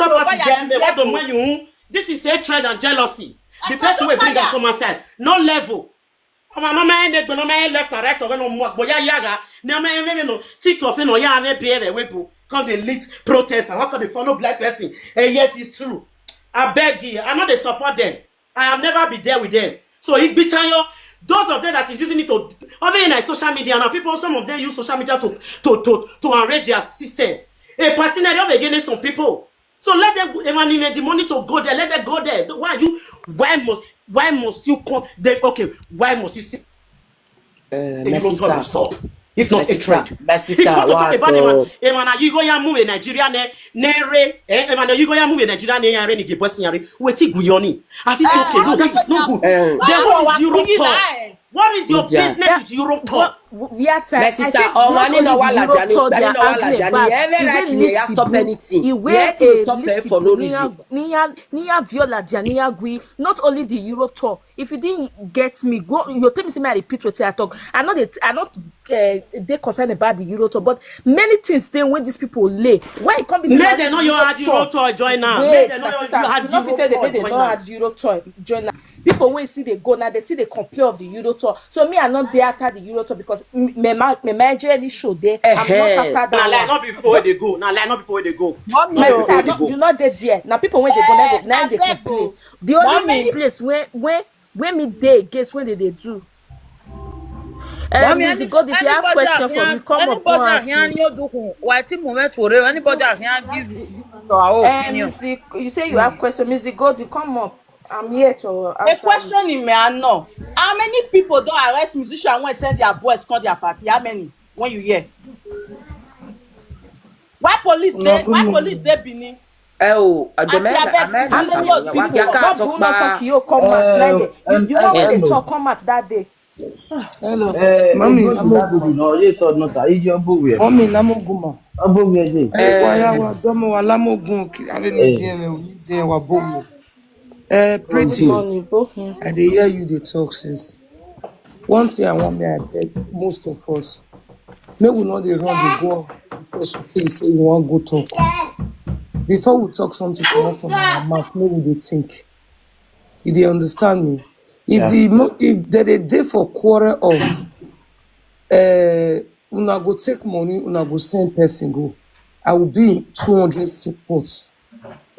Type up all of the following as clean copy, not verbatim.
support them. What the when you? This is hatred and jealousy. The person will bring that come outside. No level. My mama ended when my left and right or no more. Boya yaga. No man, no. TikTok, no ya ne be we come the lead protest and how can they follow black person? And yes, it's true. I beg you. I know they support them. I have never been there with them. So it be time those of them that is using it to even in social media now, people, some of them use social media to enrage their system. A party now they against some people. So let them emanate the money to go there. Let them go there. Why must you come? Okay, why must you see? My sister, stop. If not a trade. My sister, if you talk about Emana, you go ya move in Nigeria ne Emana, you go ya move in Nigeria ne yare ni gebosi yare. Weti guyoni. I feel okay. No, that is not good. Then what is Europe talk? What is your business with Europe talk? My sister, money no wala jani, money no wala jani. Every right here stop anything. Yet to stop there for no reason. Niya viola jani agui. Not only the Europe tour. If you didn't get me, go. You tell me say me I repeat what I talk. I'm not they concerned about the Euro tour, but many things then when these people lay. Why it can't be? Let them know you had Euro tour join now. Wait, you had Euro tour join now. People when see they go now, they see they complain of the Euro tour. So me, I'm not there after the Euro tour because my manager show there. I'm not after that. Now, like not people where they go. Now, like not people where they go. My sister, do not dead there. Now people when they go, now they complain. The only place when me day, guess when they do. Music God, if you have questions for me, come up and ask me. Anybody here give our opinion? Music, you say you have questions. Music God, you come up. I'm here to answer. A question in me, I know. How many people don't arrest musicians when send their boys come their party? How many? When you hear? Why police they? Why police they Benin? Oh, the man, that day. Hello, mommy. Mommy, namoguma. Why wa domo wa lamogun ki ave ni tie me tie wa bomo. Pretty. I dey hear you dey talk since. One thing I want me I beg most of us. Make we not dey run the go because we think say we want go talk. Before we talk something come out from our mouth, make we dey think. You dey understand me? If there a day for quarrel of una go take money, una go send person go, I will be in 200 support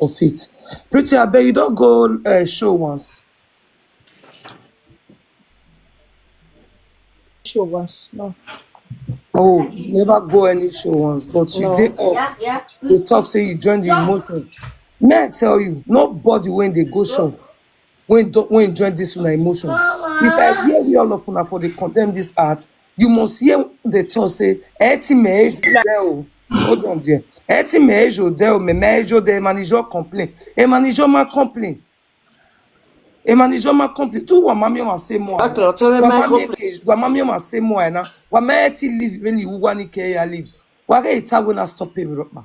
of it. Pretty, I bet you don't go show once. Show once, no. Oh, never go any show once, but you did up. They talk, say you join the emotion. May I tell you, nobody when they go show, when join this una emotion. If I hear you all of una for they condemn this art, you must hear the talk say, eti me hold on there. Eti me del me de manager complain. E manager ma complain. E manager ma complain. Tu wa mami ma say mo. Wa mami ma say mo na. Wa me eti live when you wani ke ya live. Wa ge ita go na stop pay me ma.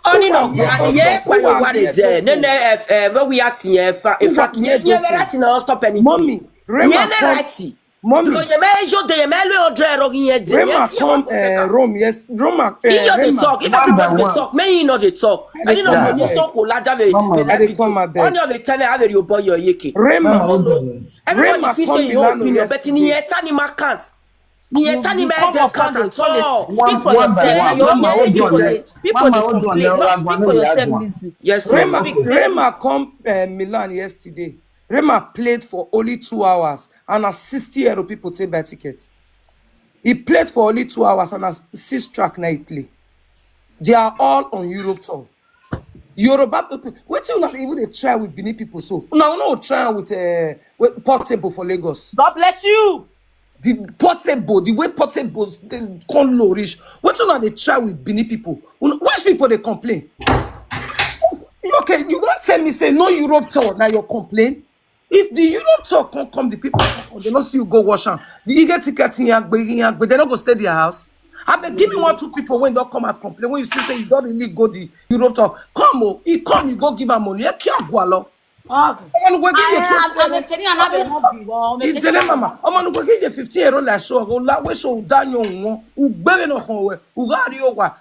Only no, yeah, when you want it there. When we are here, in fact, you never right now stop anything. Mommy, Mommy, because you may show the Emmanuel Drero here. Rema come Rome, yes, Roma. You the talk. If everybody the talk, may you not the talk. I didn't know when you talk who large have a only of the time I have your boy your yeke. Rema, everyone feels your opinion, but in the animal can't. You come upon the toilet, speak for yourself. People they complain, not speak for yourself, Lizzie. Yes, Rema come Milan yesterday. Rema played for only 2 hours and as 60 people take buy tickets. He played for only 2 hours and as 6 track now he play. They are all on Europe tour. Yoruba people, what you not even they try with Benin people so? No, try with Portable for Lagos. God bless you. The Portable, the way Portables they come low rich. What you not they try with Benin people? Which people they complain? Okay, you won't tell me say no Europe tour now you complain. If the Europe tour come, the people they not see you go wash them. You get tickets in Yagbe, but they don't go stay their house. I beg, give me 1-2 people when they come out complain. When you see say you don't really go the Europe tour, come you go give them money. You can't go along. Mama, 15 euro la show. La we show danyo. Ubebe no konwe. Ugari owa.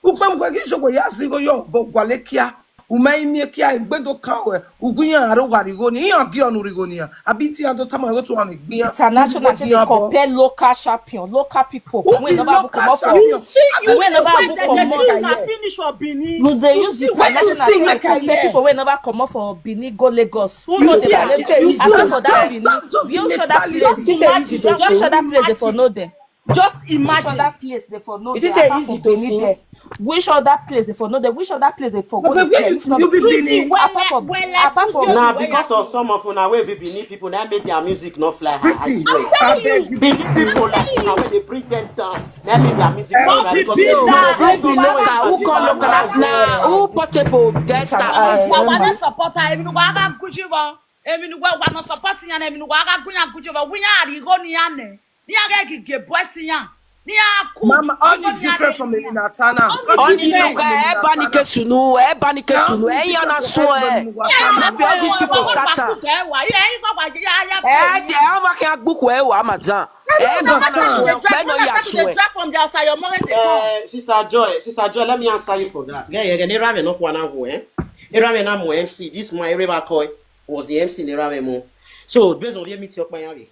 Upam kwa kisho kwa yasi go yo. Bo gwalekia. Umai mekia gbedo kawe ugunya aro warigoni ya bi onu rigonia abiti ado tama go to am gbian international they compare local champion local people when never come up for You see, when never come up finish for Benin. no they use international see they like I compare hear. people when never come up for Benin go Lagos who You know see, the I place just- after for that Benin just we show the that mentality. place Just imagine, just show that place they for know them Just which imagine. other place they for know It them is a apart easy from to Benin see. there which other place they for know them which other place they for go But there where if not you be Pretty Benin? well, apart from well, apart from studio Nah, is where because you of some of una wey be Benin people that make their music not fly high. I Pretty. swear. telling beg you. Benin people like una when they bring them down, that make their music not fly. Because Pretty, people that- don't Maybe know local, who it's call local, na who portable guest star. Wana supporter emi nugo aga gujivo emi nugo wana supporting ya emi nugo aga gunya gujivo winya arigo ni ane ni aga gige boys ya ni aku Mama, only different from Elinatana. Only local, Ebanike Sunu, Ebanike Sunu, Eyana Sue. Maybe all these people starter. I'm making a book where I'm at. Sister Joy, let me answer you for that. Yeah, yeah, Nerame no kwana go, eh? Nerame na mo MC. This my River Koi was the MC Nerame mo. So based on the meet your plan.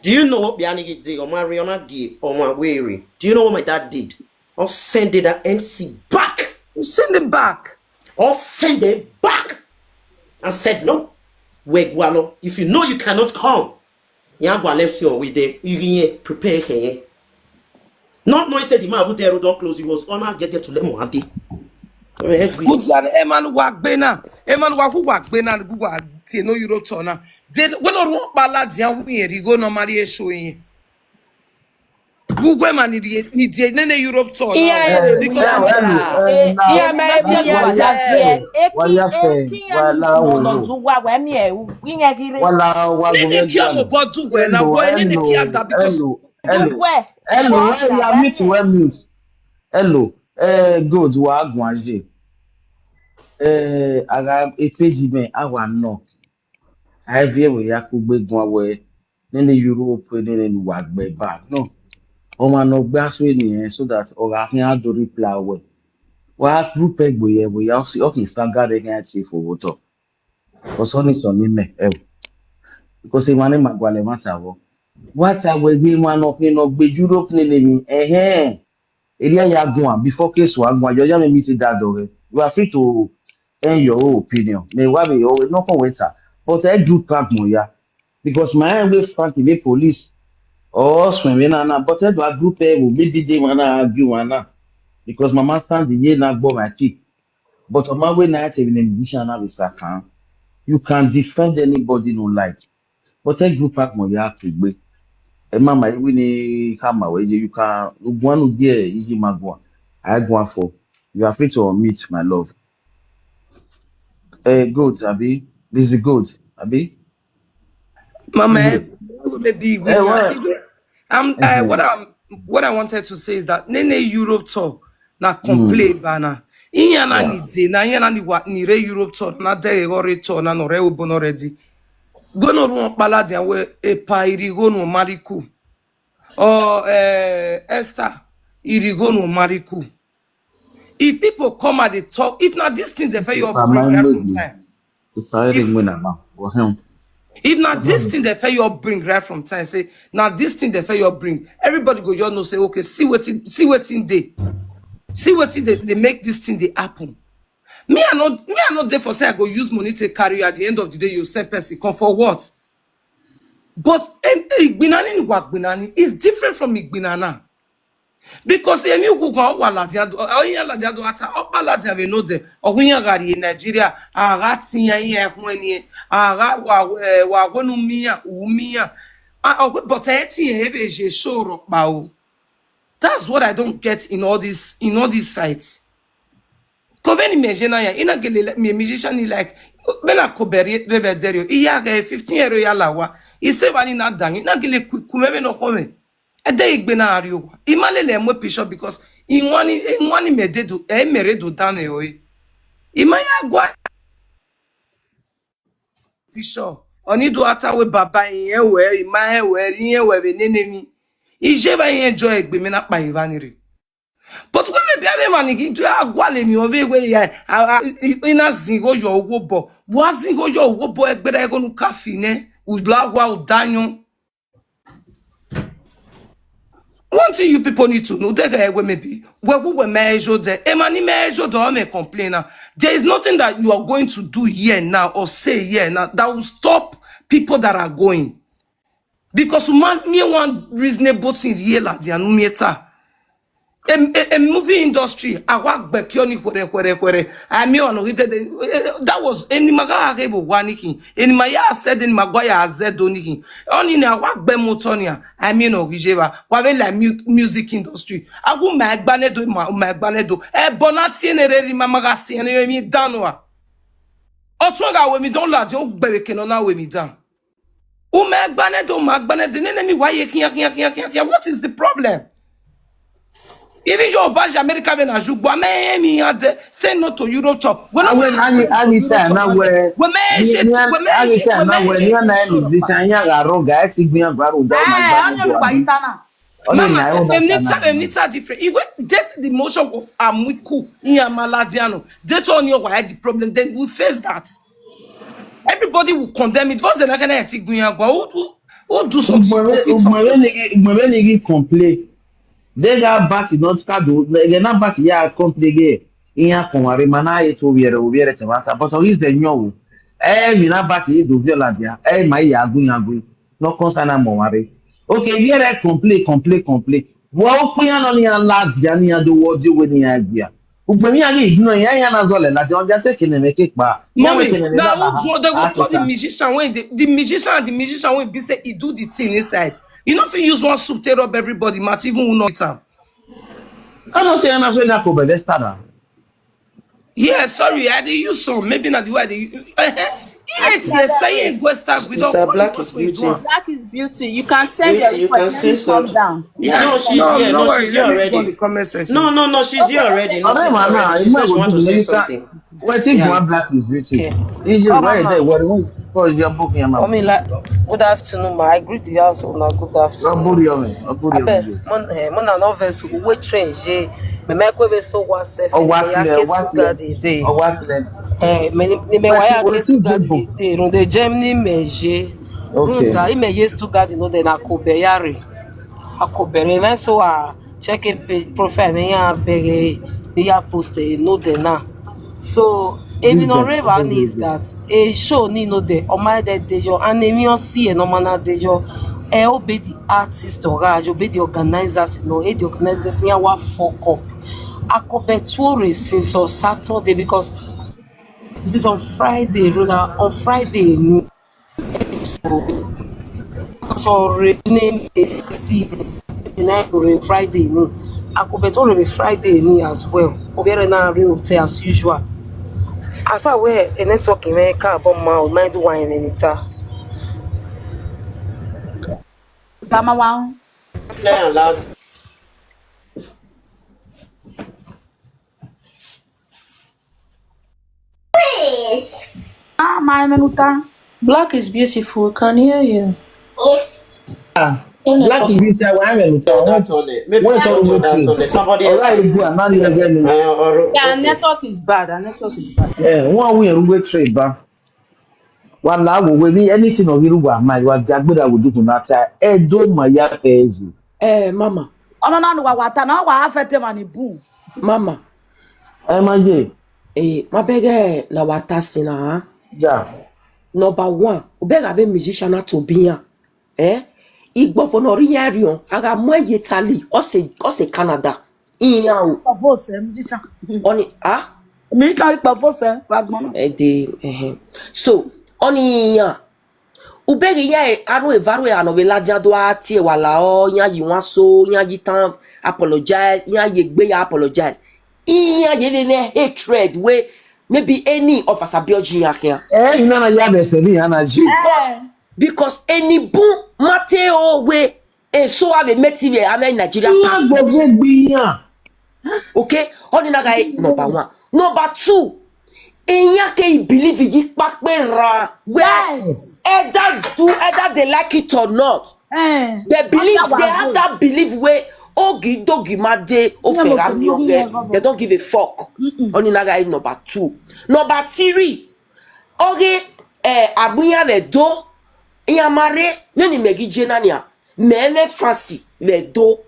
Do you know what Bianigi did or Mariana did or my weary? Do you know what my dad did? I'll send it that MC back. Send him back. I'll send it back. And said no. Wait, Gualo, if you know you cannot come, Yangwa left you with them. You prepare here. Not knowing said the man who there don't close. He was on get to let Mohadi. Mutsan Eman Wagbena. Eman Wagbena Gua no Euro Tona. Then when I want Baladia, we go no Maria showing. Google man need the Europe tour. Hello, good wa gwanje. Aga epeji me awa no. I vie we yakugbe gwan we nini Europe nini wagbe back. No. O ma no gbaso eniyen so that oga hin adori pla we. Wa group egbo ye we ya si okin sagare hin ati for woto. Because oni so ni me because e mane magwale mata wo. What I will give man of no be Europe nini Elia Yagua, before case one, while you're young meeting that door, you are free to end your own opinion. May well be always no waiter, but I do pack moya because my own way frank the police or swimming but I do a group will be DJ wanna argue one because my master the year not my kick. But on my way night even in musician with Sakan, you can defend anybody no like. But I group pack moya to be. Mama, we need come away. You can one year easy magua. I go for you are free to unmute, my love. Good, Abi. This is good, Abi. Mama, maybe What? what I wanted to say is that Nene Europe tour na complain bana. Inyana ni de na inyana ni wa ni re Europe tour na de gore tour na no re obo no ready. Go no run paladia we e pa irigo no mariku. Or Esther irigo no mariku. If people come and they talk, if not this thing they fail your bring right from time. If not this thing they fail your bring right from time, say now this thing they fail your bring. Everybody go just know say okay, see what in they make this thing they happen. Me I not there for say I go use money to carry you. At the end of the day, you send person come for what? But Igbinani ni Wagbinani is different from Igbinana. Because any who go waladiado, ladiado ata opaladia we know the or when you are in Nigeria, agatia ye when wa umia, but I show bao. That's what I don't get in all these fights. Conveni imagine ya ina gele me musician like bena koberi reverderio iya 15 ya lawa ise wani na dan ina gele kumeme no kome ede igbe na ariwo imalele mo bishop because inwani mededo meredo dan e oyi imaya gwa bishop oni do atawe baba yen we imaye we yen we nenemi ije ba yen enjoy igbe me na pa ivanire. But when biare mani ki jo agwale mi ove we ya ina zingo yo owo bo bo zingo yo owo bo egbere ego nu kafi ne ulagwa udanyo. One thing you people need to know, maybe we measure there. Emani measure the me complainer. There is nothing that you are going to do here now or say here now that will stop people that are going. Because man, me one reasonable thing here la dia no meter. A movie industry, I work back yoni kwere. I mean on that was any maga rebo waniki. Any maya said in Maguire said doniki. Only na work be motonia. I mean on Rijeva. Wave la music industry. I go magbanedo magbanedo. Bonati ne mamaga si ene mi danwa. Otunga we mi don la jo bebe kenona we mi dan. O magbanedo ne mi waye kiya. What is the problem? Even your badge America when ajugbo me ade say no to Europe tour. When anytime now where musician ya garo ga ti gbiyan baro da Mama, Emnita different. You get the motion of Amuku in Maladiano. That's on your why the problem. Then we face that. Everybody will condemn it. What's the next thing who do something? Complain. They got batty not cado. They not batty ya complain. Iya konware mana eto wiere temata. But is the new. Mi na batty do violadia. My yagu. No concern amore. Okay, here complain. Well, we are not in a lad, Yania do what you win in idea. Upemi no ya na zole la John just taking make it ba. Mommy, now they go call the musician when the musician when be say he do the thing inside. You know if you use one soup tear up everybody, might even who know it. I don't say I'm as well that cover start. Yeah, sorry, I did use some. Maybe not the way they yes, say go start with Black is beauty. Black is beauty. You can send beauty, you can say something. down. Yeah, no, she's here. No, she's here already. No, she's here already. No, she's here already. She says she wants to say something. What if one Black is beauty? Is you right there? What because you're booking your mouth? I mean, like, good afternoon, ma. I greet the house. Good afternoon. Mon novels we change. Me make we so one self. Me waya case to God day. No the Germany meje. Runda imeje to God no de na kobeyare. Akobere even so check a page profile me ya bege ya post no de na. So even on river is that a show ni no de o my de dejo and emi on see e no mana dejo e obey the artist or obey the organizers no e the organizers ya wa fuck up akobe Tori since on Saturday because this is on Friday rather on Friday ni so name see in Friday ni akobe Tori Friday ni as well obere na real as usual. As far where a network in America about my mind wine anita. Mama wow. Play and loud. Please. My menuta. Black is beautiful. Can hear you. Black is beauty. I Somebody else. Yeah, network is bad. Yeah, one way we trade ba. One la we me anything of you wa my wa gagbe would do to matter. Do my ya fezu. Mama. Oh no wata na wa afete mani boom. Mama. Maje. My beg na wata sina. Yeah. Number 1, obeg ave musician to be Igbo for no riarion, aga mo Italy, or say Canada. Iya o. Pavose musician. Oni Musician pavose wagmona. So, oni ya. Ubegi ya aro evaro ya no vela jado ati wala o nya yi wan so nya yi tan apologize nya ye gbe ya apologize. Iya ye le hatred we maybe any of us abiojin ya here. You know ya be say ni energy. Because any boom Mateo we so have a metive in Nigeria passport. Okay, only na guy number 1. Number 2, Inyake believe it pakpera. Yes. Either they like it or not. They believe they have that belief where Ogi dogi made ofera mi oge. They don't give a fuck. Only naga is number 2. Number 3. Oge abuya le do. Yamare neni megi jenania. Mele fancy le do.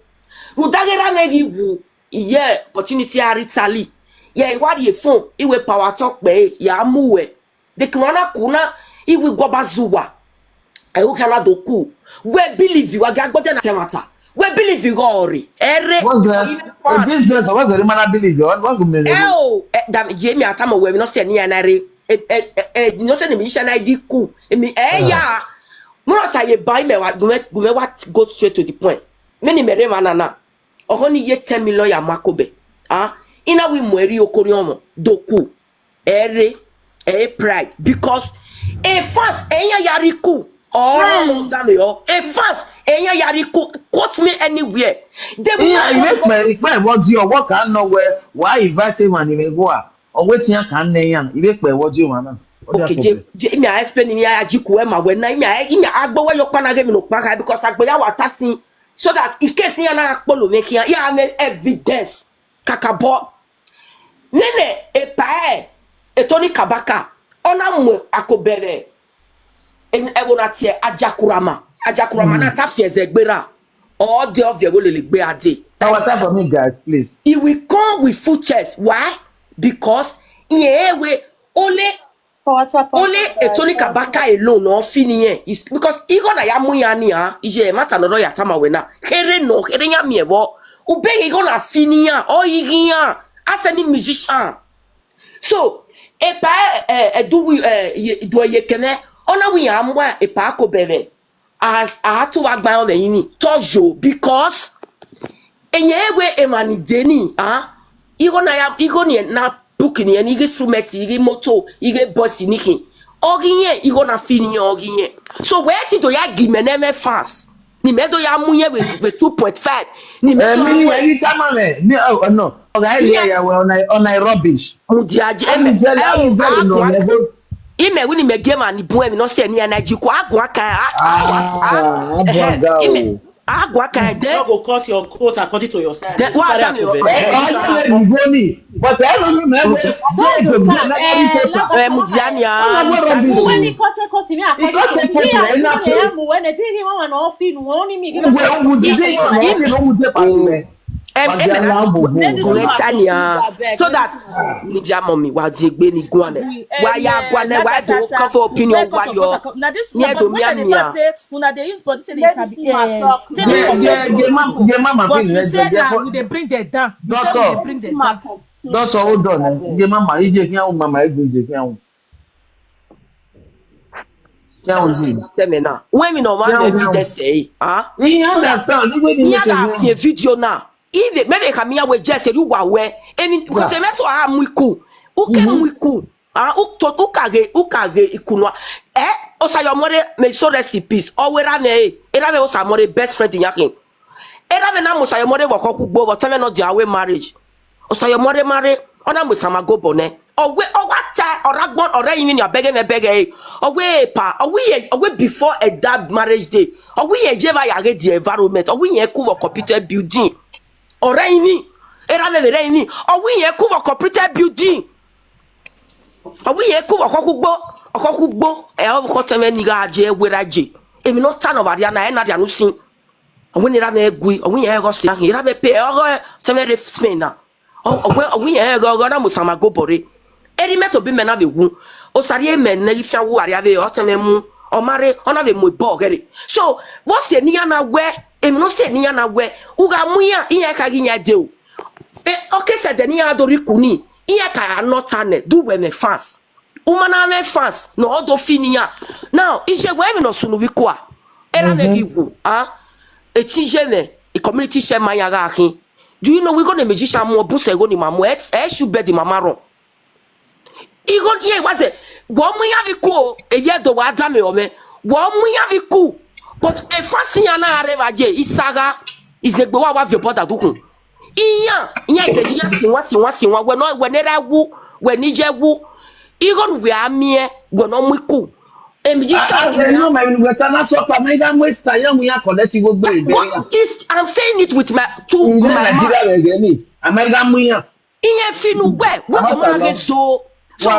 Udagera megi wu. Yeah, opportunity aritali. Yeah, iwadi phone. Iwe power talk be. Ya muwe. De kuna kuna. Iwe gobazuwa. Ukana doku. We believe you. Agagbote na semata. We believe you ori. Ere. What's the man believe you? What go me? That Jamie atama we no se ni anare. No se ni mi shana di ku. Emi ya. Murata ye buy me what go straight to the point. Many mere manana. Ohoni ye 10 million ya makobe. Ina we mweri okoriomo doku. Ere. Pride because a fast enya yariku. Oh, damn it! A fast, enya yariku. Quote me anywhere. What you work out nowhere? Why invite him and he go? Or wait here can name? If what you want. Okay, me I spend in ya jiku ema when I agbo where your pana give no kpaka because agbo ya watasi so that in case ya na akpolo make ya evidence kakabo. Nene Tori kabaka ona mwe akobere. Egonatie ajakurama na tafieze gbera all the of your gbe ade. That was time for me, guys, please. He will come with full chest. Why? Because we only Tori kabaka alone no finiye. Because igona ya muyani ije mata no ya tama wena. Here nya miewo. Ube igona finiya o igiya afeni musician. So do ye kene ona we amwa epa akobere as atu agba on yini tojo because enyewe emani deni igona na book ni ige instrument ige moto ige boss niki ogiye igona fini ogiye so where ti to ya gimeneme fast ni medo ya muye we 2.5 ni medo any time no okay yeah we on rubbish mudiaje ime wini me game ani bu emi no se ni energy ko agwa kan agwa kan de go cut your coat according to yourself. But I don't know mudiania so that media mommy wa di egbe ni guane wa ya guane wa do come for opinion wa yo near to me una dey use body say they they bring them down. Doctor, hold on. Ge mama, ije kian mama egunje kian. When me no want evidence say, you understand? You video now. If maybe kamia we just you wa we because the meso muiku uke muiku ukage ikunwa osayomore may so rest in peace or we rame osamore best friend in yakin erame na musayomore wo kokugbo but tell not their way marriage osayomore marry ona musama go bone owe owata oragbon ore yin your bege me bege owe pa owe before a that marriage day owe ye jeva ya the environment owe ye ku computer building Oraini, Eraini, or we a cover computer building. Or we a cover Kokubo, Elcotameniga, Weraji. If you not stand over Diana and Nadia Nusin, or when you have a gui, or we have a pay or Tamere Smena. Oh, we have gone with some gobore. Any metal be men of a woo, or Sarie men, Nifia Waria, or Tamemu, or Mare, on a muy boggery. So, what's the Niana where? No se ni ana we uga muya iya ka ginya deu okay said the ni adori kuni iya ka not ane do we me fast umana me fast no odo finia now ije we no sunu wikwa era me giwu etije me a community share manya ga akin do you know we go na magician mo bu se go ni mamu should be the mamaro igon ye was it wo muya wiko eye do wa dame o me wo muya wiku but a fashion na arevaje isaga izegbe wa vi border dukun iya izejiya sinwa we no we nera wu we nije wu igon we amie we no muiku No, my that's what I made. I'm wasting time. We are collecting go go. I'm saying it with my my mouth. I'm like Iye finu we ma rezo. So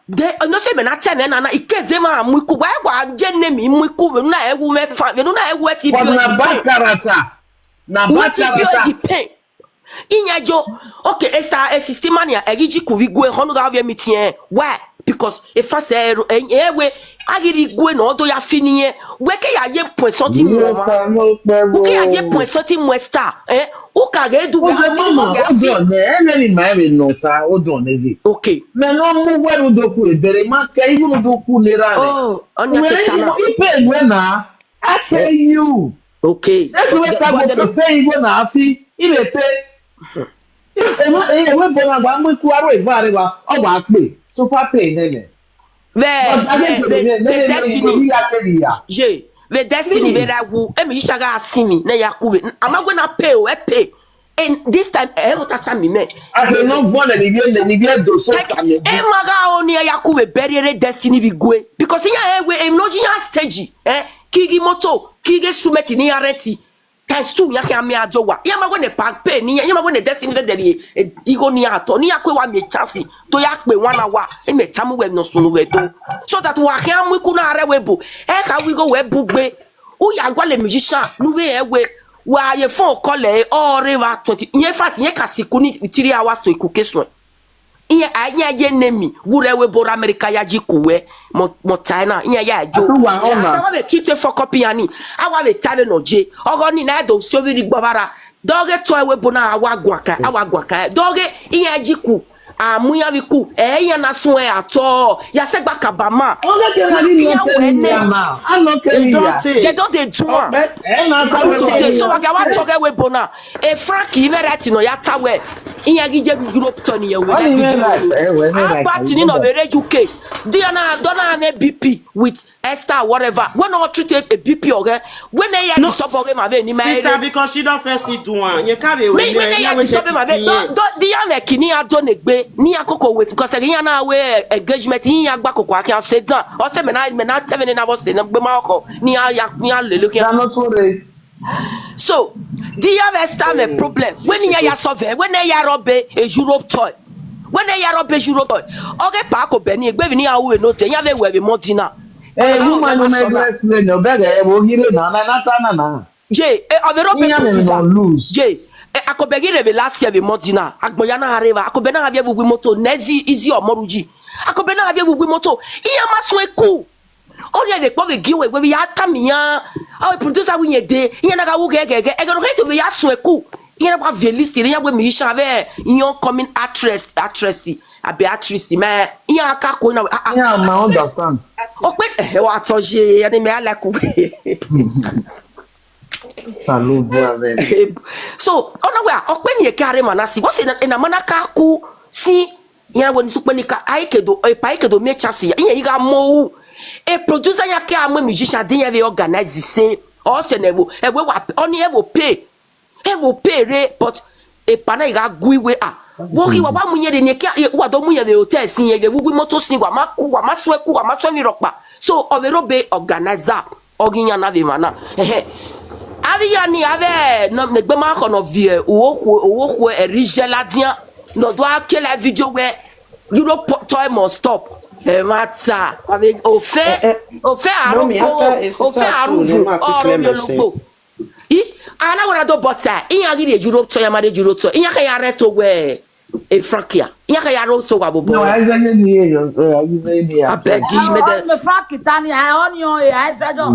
de no se me na tene na ikeze ma amuiku wa jenne mi muiku na ewu me fa we na ewu ti bi na bakarata di pain inyajo okay esta system mania egiji ku vi gwe honu ga vi meeting why because if I say ewe agiri gwe no do ya finiye we ke ya ye point something mo ma ke ya ye point something mo star o ka ge du ya mama o do ne any my no ta o do ne bi okay me no mu we no do ku ebere ma ke ibu do ku le ra oh onya tetana ipe we na I pay you okay but the pay you na afi ile pe we bona gba mu ku aro ivare wa o ba pe so far pay nene the destiny the destiny vera wu emi shaga asimi na yakuwe amagwe na pay o pay and this time tata mi me I no vote the bien do so can e maga oni yakuwe buriere destiny vi gwe because ya ewe no jinya stage kigi moto kigi sumeti ni areti times 2 yake ame ajowa ya magwe ne pack pay ni ya magwe ne destiny de igo ni ato ni yakwe wa me chance to yakpe wana wa e me tamu we no sunu we do so that wa kan mu ku na arewebo ka we go we bugbe u ya gwa le musician nu we ewe wa ye phone call all river 20 in fact ye kasiku ni 3 hours to ikuke so iya anya je nemi wurewe bora America ya jikuwe mo China iya ya jo awa be tite for copy ani awa be tale no je ogo ni na do so viri gbara doge to ewe bona awa gwaka doge iya jiku amuya biku ya na so ato ya segba kabama they don't do so waga wa toge we bona Frank Iverati no ya tawe iya gije Europe ton ye we but ni no be rejuke diana dona na BP with Esther whatever when not treat a BP oge when they no stop oge ma be ni ma sister because she don't first do one you can be when they stop ma be do ya kini adonegbe ni akoko we because again na we engagement yin agba koko akia sedan o se me na 7 na bo se na gbe ma oko ni ya lele ki so the have time a problem when you are solve when you are robe a Europe toy when you are robe Europe toy okay pa ko be ni egbe ni awo no te yan be we mo dina woman no me no be ge wo hire na je overobe producer je akobegi reve last year be modina agboya na areva akobe na avia vugwi moto nezi izi omoruji akobe na avia vugwi moto iya maso eku ori de po be giwe we ya tamiya o producer wi yede iya na ga wo gege egero ke to be ya so eku iya na ba list iya we mi sha be yon coming actress abi actress me iya aka ko na yeah ma understand o pe wa toje ya ni me ala ku so ona we okpeni e kare manasi wo se na manaka ku si ya woni supeni ka aikedo paikedo me chance ya yen yiga mo e producer ya ke am musician din ya be organize say o se na ewo wa oni ewo pay re but e pana yiga guiwe wo ki wa ba munye de ne ke wa do munye be hotel sin ye wugu moto sin wa maso mi rokpa so overobe organizer oginya na be mana Aviani avait non ne gbema ko no vie owo erigeladian no do ake la video where Europe toy must stop mata avec au fait aruvu ana wona do bota iya gi Europe toy ma de Europe toy iya ka ya reto we Frankia iya ka ya ro so wa bobo no azanye ni yo abegi me de Frank tani on yo azajo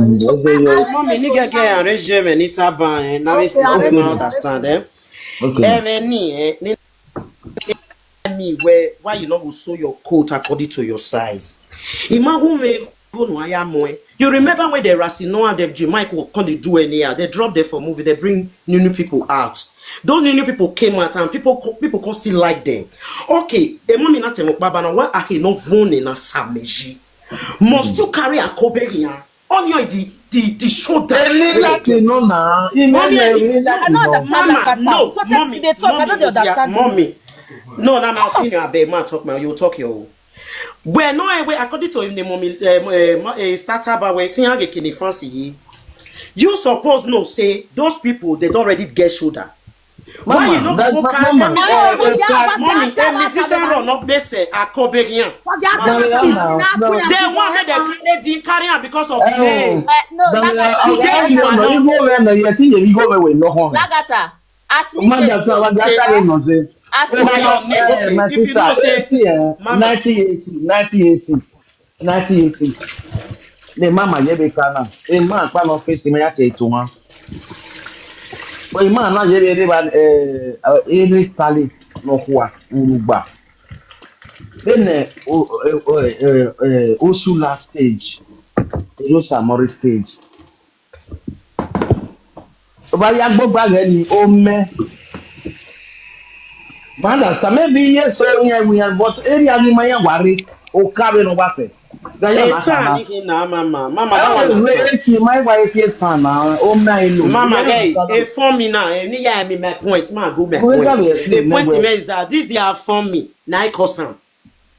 mommy ni get arrangement ni taban na we still understand me where why you not go sew your coat according to your size imagine go no ayamoe you remember when the Rasino and the Jamaica come they do anyhow they drop there for movie they bring new people out. Those new people came out and people can still like them. Okay, the mommy not tell baba na why are he not voning na sameji? Must you carry a koberia on your the shoulder? Mommy. No, na my opinion. I bet man talk man. You talk your. Well, no way according to him the mommy starter but we tin hang in France yi. You suppose no say those people they don't already get shoulder. Why you not go carry mommy musician run up bese akoberian. They want me the carry am because of the name. Lagata, ask me if you know say 1980 the mama yebe kana e man pa no face me ya say to one but man na yebe dey ban any style no kwa urugba then Osula stage Rosa Mori stage ba ya gbogba ni o me man understand maybe yes so we are but area ni man ya ware o kabe no ba say Mama, Mama, my wife is fan now. Oh my lord. Mama, hey, inform me now. Me my point. My go my point. The point is that this they are for me. Now I cause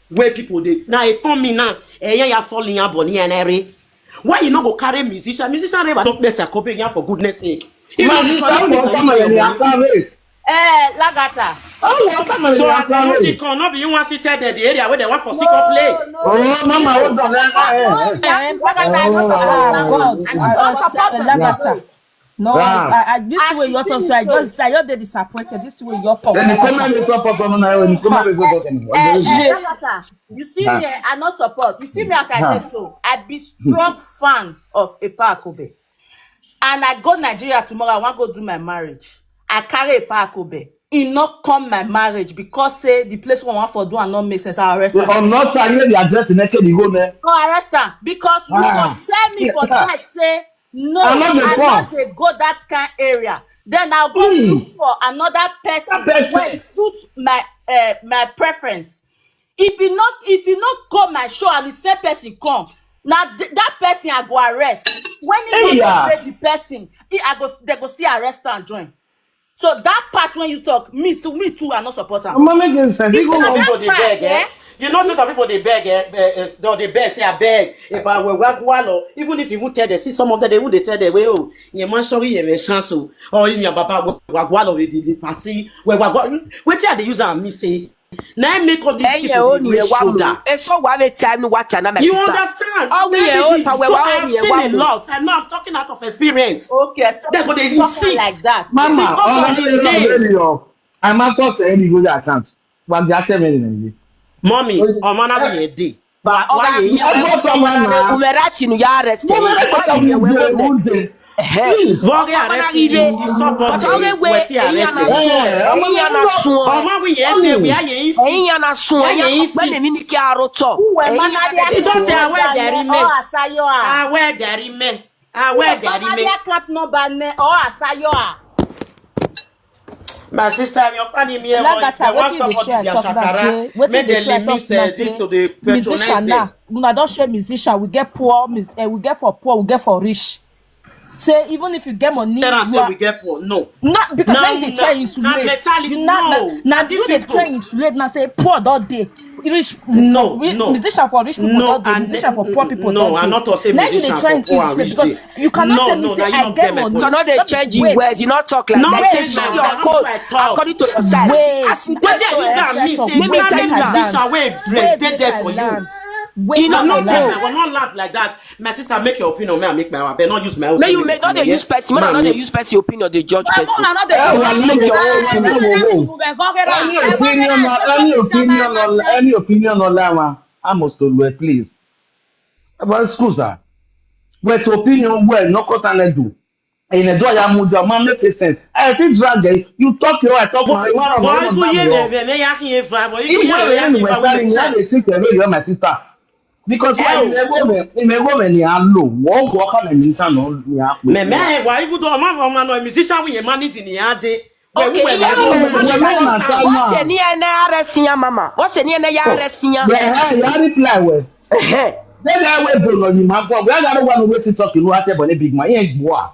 where people they now inform me now. You falling your body and every. Why you not go carry musician? Musician never don't bless a copy for goodness sake. Lagata. So as I know sick on, not be you want to tell the area where they want for sick up play. Oh, Mama, what the Lagata. No, this way you're talking. So I just they disappointed. This way you're for. You see me, I not support. You see me as I say so. I be strong fan of Epa Akobe. And I go Nigeria tomorrow. I want to go do my marriage. I carry Epa Akobe. He not come my marriage because say the place we want for do and not make sense. I arrest him. I'm not telling you the address in next you go there. No, arrest him because you can tell me for that say no. I not they go that kind area. Then I'll go look for another person who suits my my preference. If you not go my show and the same person come, now that person I go arrest. When you go pay the person, they go still arrest and join. So that part when you talk, me too, I not support her. People they beg, You know, some people they beg, they beg, say I beg. If I were even if you would tell them, see some of them they would tell them, well, oh, you man sorry, you have a chance, or in your papa wagwalo with the party, where what they use and me say. Now make all these people shoulder. So what time what and you understand? Oh, we I've seen a lot. I know I'm talking out of experience. Okay, so they're going to insist like that. Mama, I must not say any good account. But just a minute. Mommy, I'm not a day. But why you Umerati no ya arrest. Vogue arrest you support wetin arrest we yete we aye eyin na sun pe me ni ki aroto don't tell where there me where there me cat number ne or asayo my sister your pani me want support your shakara make they limit this to the patronize them. Una don share musician, we get poor, we get for poor, we get for rich. Say even if you get money, we get poor. No, not because now they try insulate. Now do they try insulate? Now say poor don't they? Rich musician for rich people don't they? Musician for poor people don't they? I'm not saying musician for poor and rich. Because you cannot tell me say I get money. So now they change your words. You not talk like that. Say show your code according to your side. Let me tell you, musician wey break dey there for you. You know, not laugh like that. My sister, make your opinion. May I make my own? But not use my own. No, you make not the use person. Not the use person opinion. The judge person. Any opinion on Lama, I must always please. About school, sir. But opinion well, no cause I do. In a door, I'm with your man make sense. I think drag you talk your I talk my my sister. Because why in a woman you are low, won't walk on a musician on why you do a musician with your money in the yard? Okay, what's any arresting your mama? What's any arresting your reply well? Then I will go on you, my God. I don't want to wait to talk to you. I say, but a big man, ain't boy.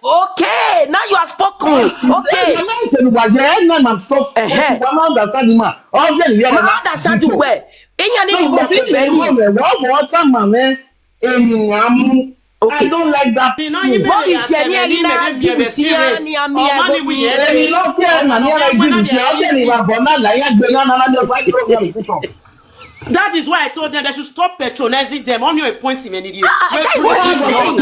Okay, now you have spoken. Okay. I understand you well. I don't like that. What is that is why I told them they should stop patronizing them. On your points in any that is what he's saying.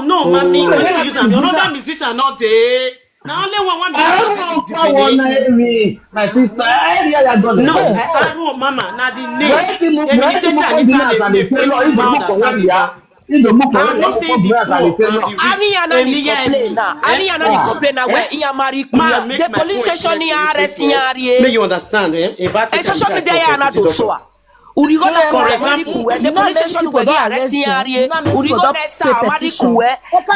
No, mommy. Another musician not there. Now only one my sister, I don't, mama. Now the name. I'm not saying the police station may you understand, social media not so. Urigola the police station where Urigo Nesta Mariku,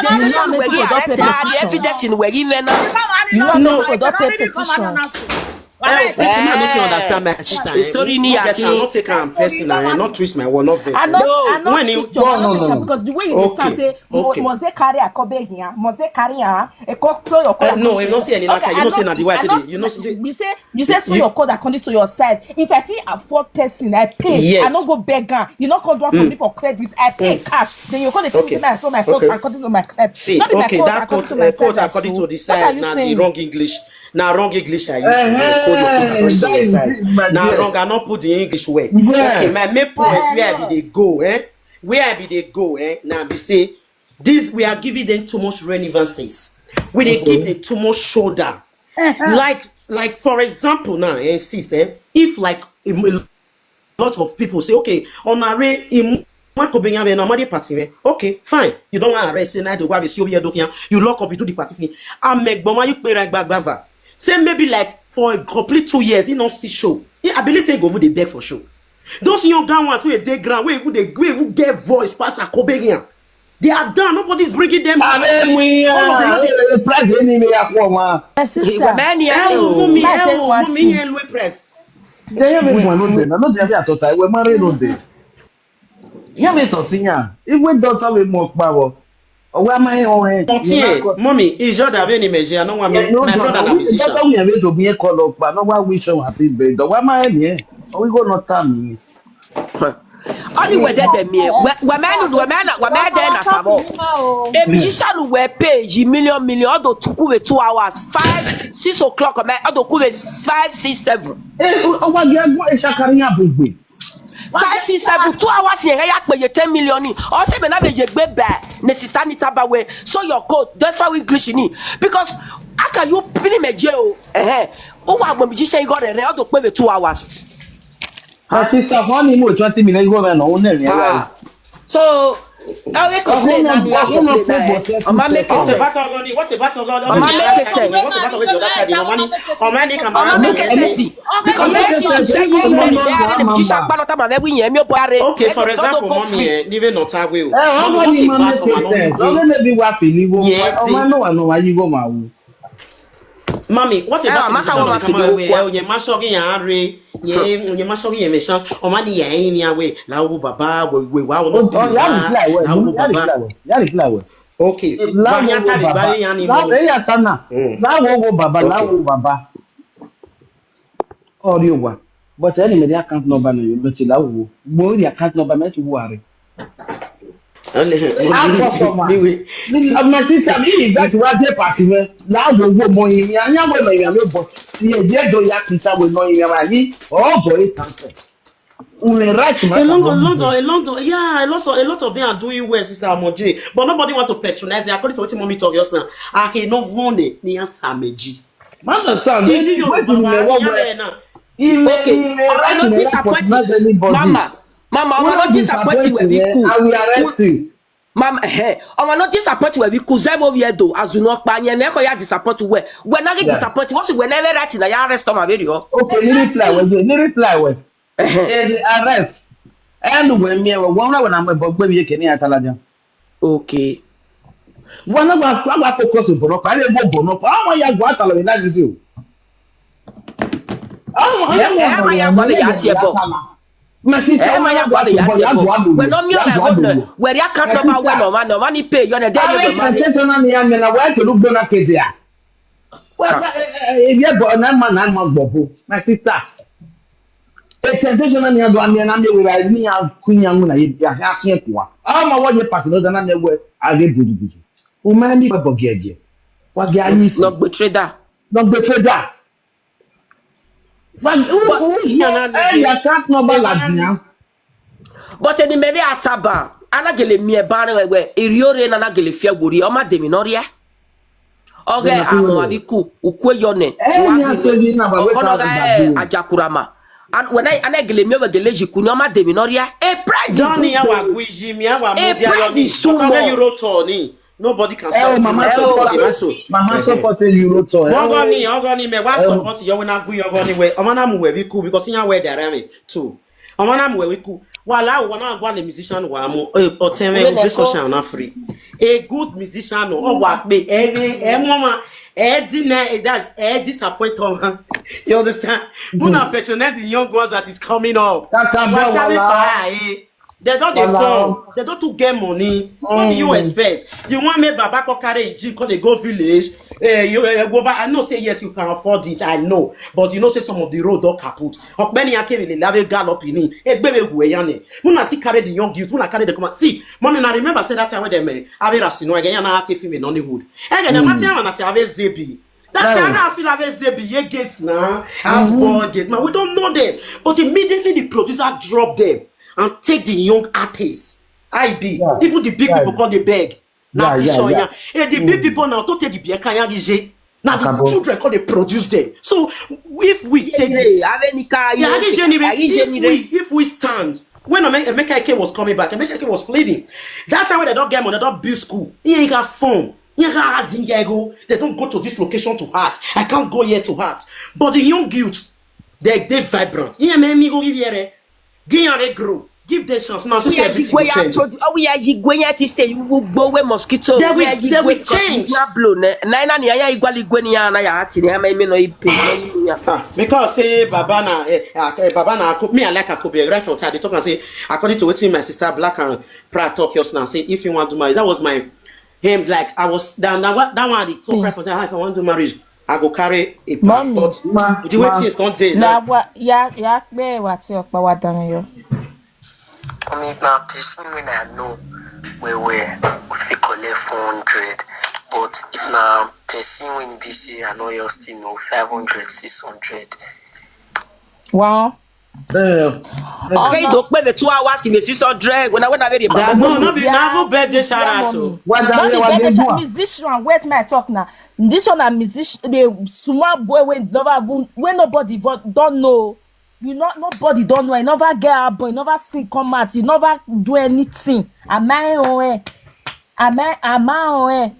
the station where evidence in where even make you understand my sister. I not take her personal and not twist my word, not very. Because the way you say, must they carry a cobe here? Must they carry a control your code? No, you don't see any like you don't say that the way today. You say so your code according to your size. If I feel a 4th person, I pay. Yes. I don't go beggar. You not come draw from me for credit. I pay cash. Then you call the thing I saw my code according to my size. See, okay, that code according to the size now the wrong English. Now wrong English I use now wrong I not put the English way. Okay, my main point where I be they go, where I be they go, now be say this we are giving them too much relevances. We they give them too much shoulder. Like for example now, insist if like a lot of people say okay on a rare okay, fine. You don't want to arrest and you lock up, you do the party. I make Boma you pay like Bava. Say maybe like for a complete 2 years, you don't see show. I believe say go over the beg for show. Those young ones who they ground, who get voice pass a Kobegian. They are done. Nobody's bringing them. Mommy, is your that any measure? No one, my brother, no musician. To be a call up, but no one wish you happy birthday. Why am I here? We go not tell me. Only whether they me, women, then at all. A musician who wear page million, although to cool 2 hours, 5, 6 o'clock, although cool 5, 6, 7. Oh, what you are Shakaria Bugby. 5, 6, 7, 2 hours here, I pay 10 million. Or 7 average baby, Mrs. Nitabawe, so your code, that's why we English in because how can you pin me jail? Oh, when musician got a real to pay 2 hours. Sister, 20 million go and own it. So, I will complain and you complain. I'm not making sense. What's the battle God? I'm not making sense. I'm not making sense. Because you say you money there and the musician part of my we me okay, for example, mommy, even not I will. Maybe what you go ma. Mommy, what about you mashogi yare, you mashogi emission, or money ya way, lao baba, we wow not okay. Oh, you were. But anyway, the account number, but you account number, met you worry. My sister, that's what they pass me. Now the woman in your book. Yeah, do you will know your money? Oh, boy, it's answer. A London, yeah, a lot of them are doing well, Sister Amoje. But nobody want to patronize them. According to what mommy talk just now, I can no vonde near Sameji. Understand? I not disappointed, Mama, I'm not disappointed where we cool. I will arrest you. Mama, I'm not disappointed where we cool. 7 years though, as you know, Panya, never ya disappointed where. When I get disappointed, what's whenever writing, I arrest on my video. Okay, you reply with. Arrest. And when me, when I'm about baby, you can hear okay. One of us, I'm focused on Bono. I didn't go Bono. How are you going to like with you? Oh, My sister, ya bole ya tebo. We no mi my own. We ya can't number when no man ni pay you na dey no money. Professional me am na why to look down ketia. Well, yeah, but na man gbogbo. My sister. Presentation na me do am na me we like me akunya mu na ya aso ekwa. Ma wo je part no na me we age budubudu. O ma mi babo geje. Wa ge anyi si. No be trader. No be trader. But you can't number ladina. But any maybe ataba. Ana gele mi e ba na we eriore na na gele fia gori o ma de mi no ria. Oge amo abiku ukwe yone. Ono ga ajakurama. And when I gele mi we gele jiku ni o ma de mi no ria. E pride. Johnny ya wa gwiji mi ya wa mo dia yo. Nobody can stop Mama support Eurotour. Ogoni me wa support you when agui ogoni we. Omana mu we ku because in where they are me too. Omana mu we ku. Wala we na agwa le musician wa mu o teme be social na free. A good musician o wa pe mama that's disappoint on. You understand? Una patronizing young ones that is coming up. They don't form. They don't to get money. What do you expect? You want me Baba ko carry jeep call they go village? You go back. I know say yes you can afford it. I know, but you know say some of the road don't kaput. Okbeni ake really lave gallop in it. Bebe gueyane. Muna still carry the young youth. Muna carry the command. See, mommy, I remember say that time when they have rasino again. Na ati film in Nollywood. Again, the matter when ati have Zebi. That time I feel have Zebi. Ye gates now. As boy gate. Man, we don't know them. But immediately the producer dropped them. And take the young artists. Even the big people call the beg. Now the big people now to take the biekanya gije. Now the children call they produce them. So if we take if we stand when Emeka Ike was coming back, Emeka Ike was pleading. That time when they don't get money, they don't build school. He got phone. They don't go to this location to ask. I can't go here to ask. But the young youth, they vibrant. Give them chance now to see everything will change. Oh, we are going to stay. You will go with mosquito. They will change. Because say Babana, me I like a copy. Right from time they talk and say according to what my sister Black and Pratt talk just now. Say if you want to marry, that was my him. Like I was down that one. They talk right from time. If I want to marry, I go carry a part. But the way things gone day. Now what? Yeah. What's your power done here? I mean, now person when I know where if you collect 400, but if now person when be say I know you still know 500, 600. Wow. Okay, don't pay the 2 hours in the 600 when I very bad. No, never birthday shout out to. What musician? Wait, my talk now. This one a musician. The small boy when nobody don't know. You know, nobody don't know. I never get a boy, never sing come out, you never do anything. Am I on?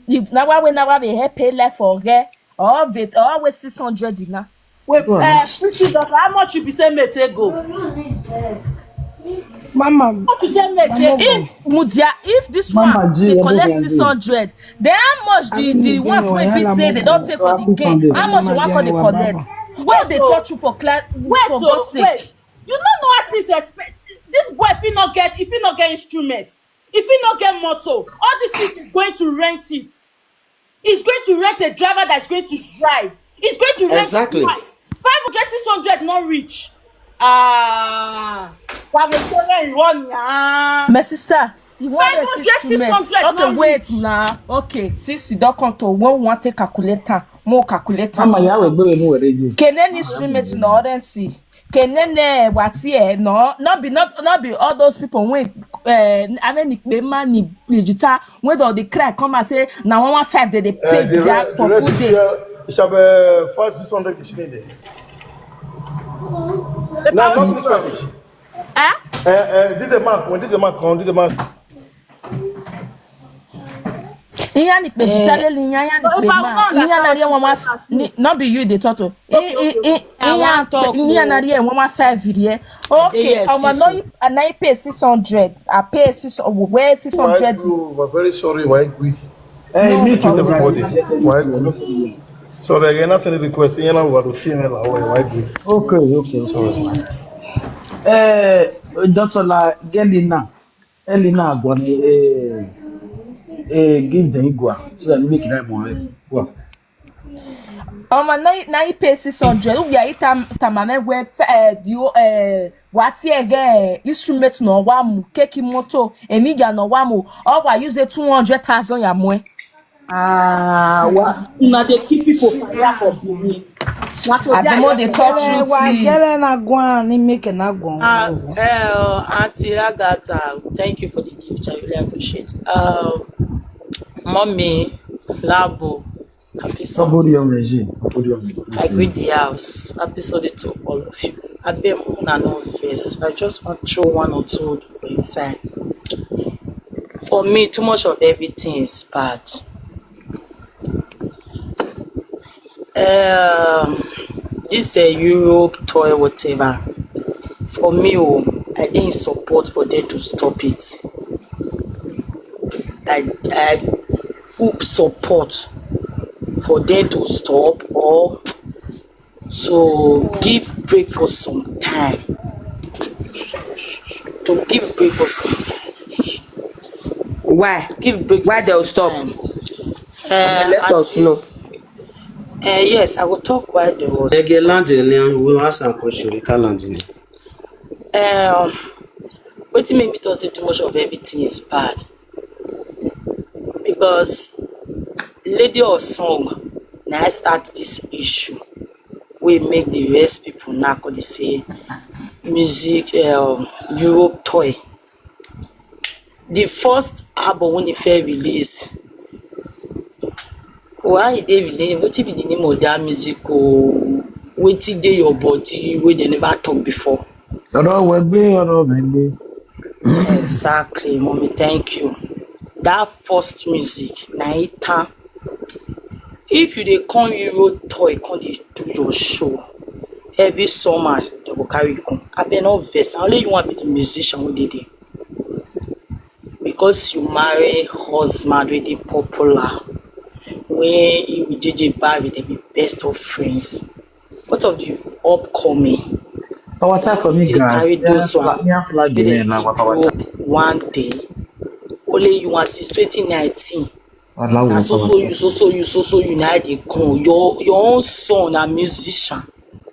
If now we never be pay left for get all it always 600 now. Wait, pretty doctor, how much you be say me take go? Mama, what you say me take? If this one they collect 600, then how much the ones when we say they don't take for the game? How much you want for the collect? What they touch you for class? For God's sake. You don't know what is expect. This boy if he not get instruments, if he not get motor, all these things is going to rent it. He's going to rent a driver that's going to drive. He's going to rent exactly. 500, 600 not reach. My sister, you want instruments? Okay, wait now. Okay, since you don't come to want to calculator, more calculator. Can any instruments in order see? Can any what's here? No, not be all those people when I mean the money digital when all the crack come and say now 115 they pay that for food day. It's about 500-600 shillings. Now, not this one. This is a mark. When this is a mark, this is a mark. Not be you the total. Okay, I pay 600. I pay 600. Where 600? We're very sorry. Why we? Me too, everybody. Why? Sorry, again, that's a request. You know what to see me. Why we? Okay. Sorry. Dr. La Elina gonna give the igua so that make that more. Well, Man, na you pay 600. We are tamame we wati ege instrument no wamu keki moto emiga no wamu. Or wa use 200,000 ya mwe. Una dey keep people fire for Benin. Abemo they talk truthfully. Auntie Agatha, thank you for the gift. I really appreciate. Mommy, Labo, happy Sunday. I greet the house. Happy Sunday to all of you. I be Muna no face. I just want to throw one or two for inside. For me, too much of everything is bad. This Europe toy whatever. For me, I didn't support for them to stop it. I full support for them to stop or to give break for some time. To give break for some time. Why? Give break. Why they'll stop? Let us know. Yes, I will talk why there was. They get landing, we'll ask some question. They can't land in it. What made me to say too much of everything is bad because lady or song now start this issue. We make the rest people now call they say music Europe toy. The first album when it fair release. Why they release? What if the name of that music or what did your body where they never talk before? Exactly, mommy. Thank you. That first music, Naita. If you dey come Euro toy, come dey do your show every summer, they will carry you come. I be not vex. Only you want to be the musician who did it because you marry husband with the popular. When you with JJ Barry, they be best of friends. What of the upcoming? Our time for me, guys. Carry those one. They still grow one day. Only you want since 2019. Now so you now they come. Your own son a musician,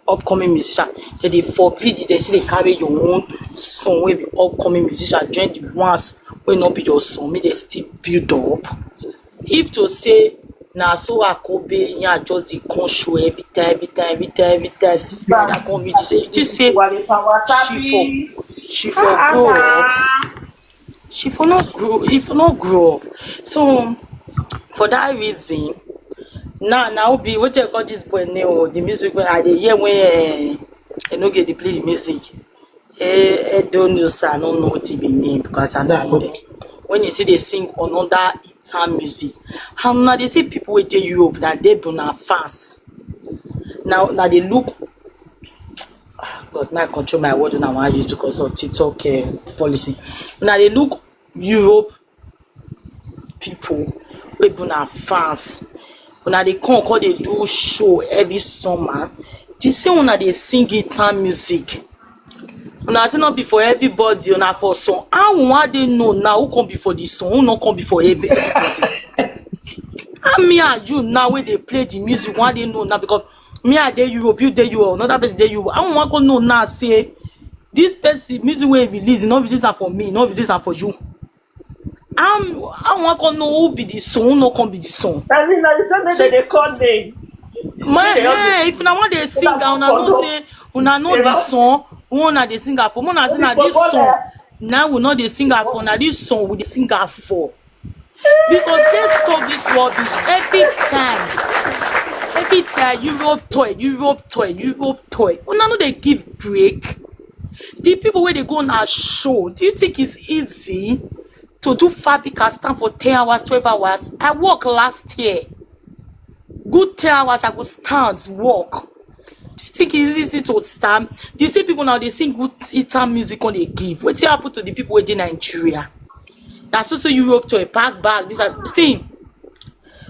upcoming musician. They forbid it. They say they carry your own son will be upcoming musician. Join the ones will not be your son. May they still build up. If to say now so I could be yeah just the con show every time. This guy that come with you just say she for grow up. She for not grow. If not grow up. So for that reason, now be what I got this boy now. The music when I hear when I no get to play the music. I don't know, sir. I don't know what it be name because I know them. When you see they sing another Italian music, how now they see people with the Europe that they do not fast. Now they look. God, now I control my word now I use because of TikTok policy. Now they look Europe people we do not fast. When they come, they do show every summer. They say when they sing Italian music. Una say not before everybody, una for song. How one they know now who come before the song, who not come before everybody. And me and you now when they play the music, one they know now because me I dey Europe, you dey Europe, another person dey Europe. I want to know now say this person music we release, not release for me, not release for you. I want to know who be the song, who not come be the song. So they call me. If una want they sing, una know say una know the song. Una dey sing for una say na this song now we know they sing for na this song we dey sing for because they stop this rubbish every time Europe toy una no dey give break. The people where they go on a show, do you think it's easy to do fabric and stand for 10 hours 12 hours? I work last year good 10 hours I go stand work. Think it's easy to stand. They say people now they sing good Italian music on they give. What happen to the people within Nigeria? That's also Europe to a pack bag. These are see.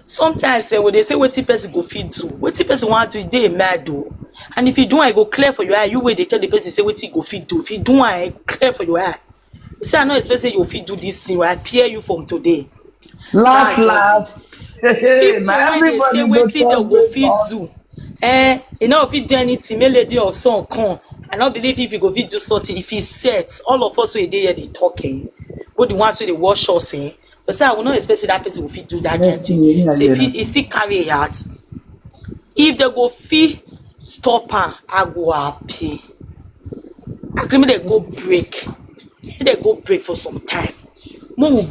Sometimes when they say what person go feed to, what person want to they mad do. And if you do, I go clear for your eye. You wait, they tell the person say what you go fit do. If you do, I clear for your eye. You say I know especially you fit do this thing. I fear you from today. Laugh. People Now when they say everybody what they go go fit do. You know if you do anything, may lady of son come. I don't believe if you go fit do something. If he set, all of us who are there they talking. But the ones who they wash us but say I will not expect that person will fit do that kind of thing. So if he still carry a heart, if they go fit stop her, I go happy. Agreement they go break. They go break for some time. More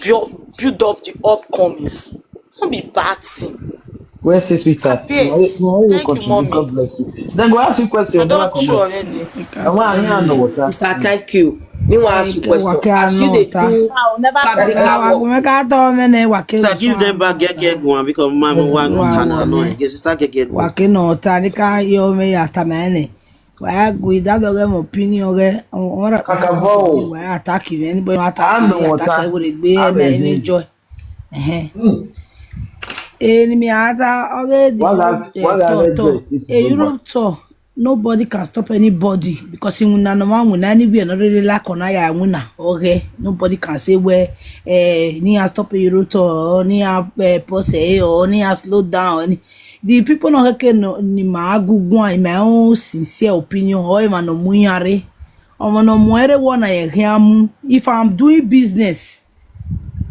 build up the upcomings. Don't be bad thing. Where's the sweetheart? Thank you, mommy. God bless you. Then go ask you question. I don't show already. I want to know water. Mr. Thank you. Me want ask you question. As you dey do I'll never Sir, give them back get one because mama want no. Yes, start get one. Wakino tanika yo me yatamene. Why without the opinion or Kakavo. why attack you anybody attack would be and enjoy. Enemy already Europe tour. Nobody can stop anybody because in anywhere not really lack on I winner. Okay, nobody can say where near stop a Europe tour or near pose or near slow down. The people not ni magu in my own sincere opinion or even no muyare or no more one I hear if I'm doing business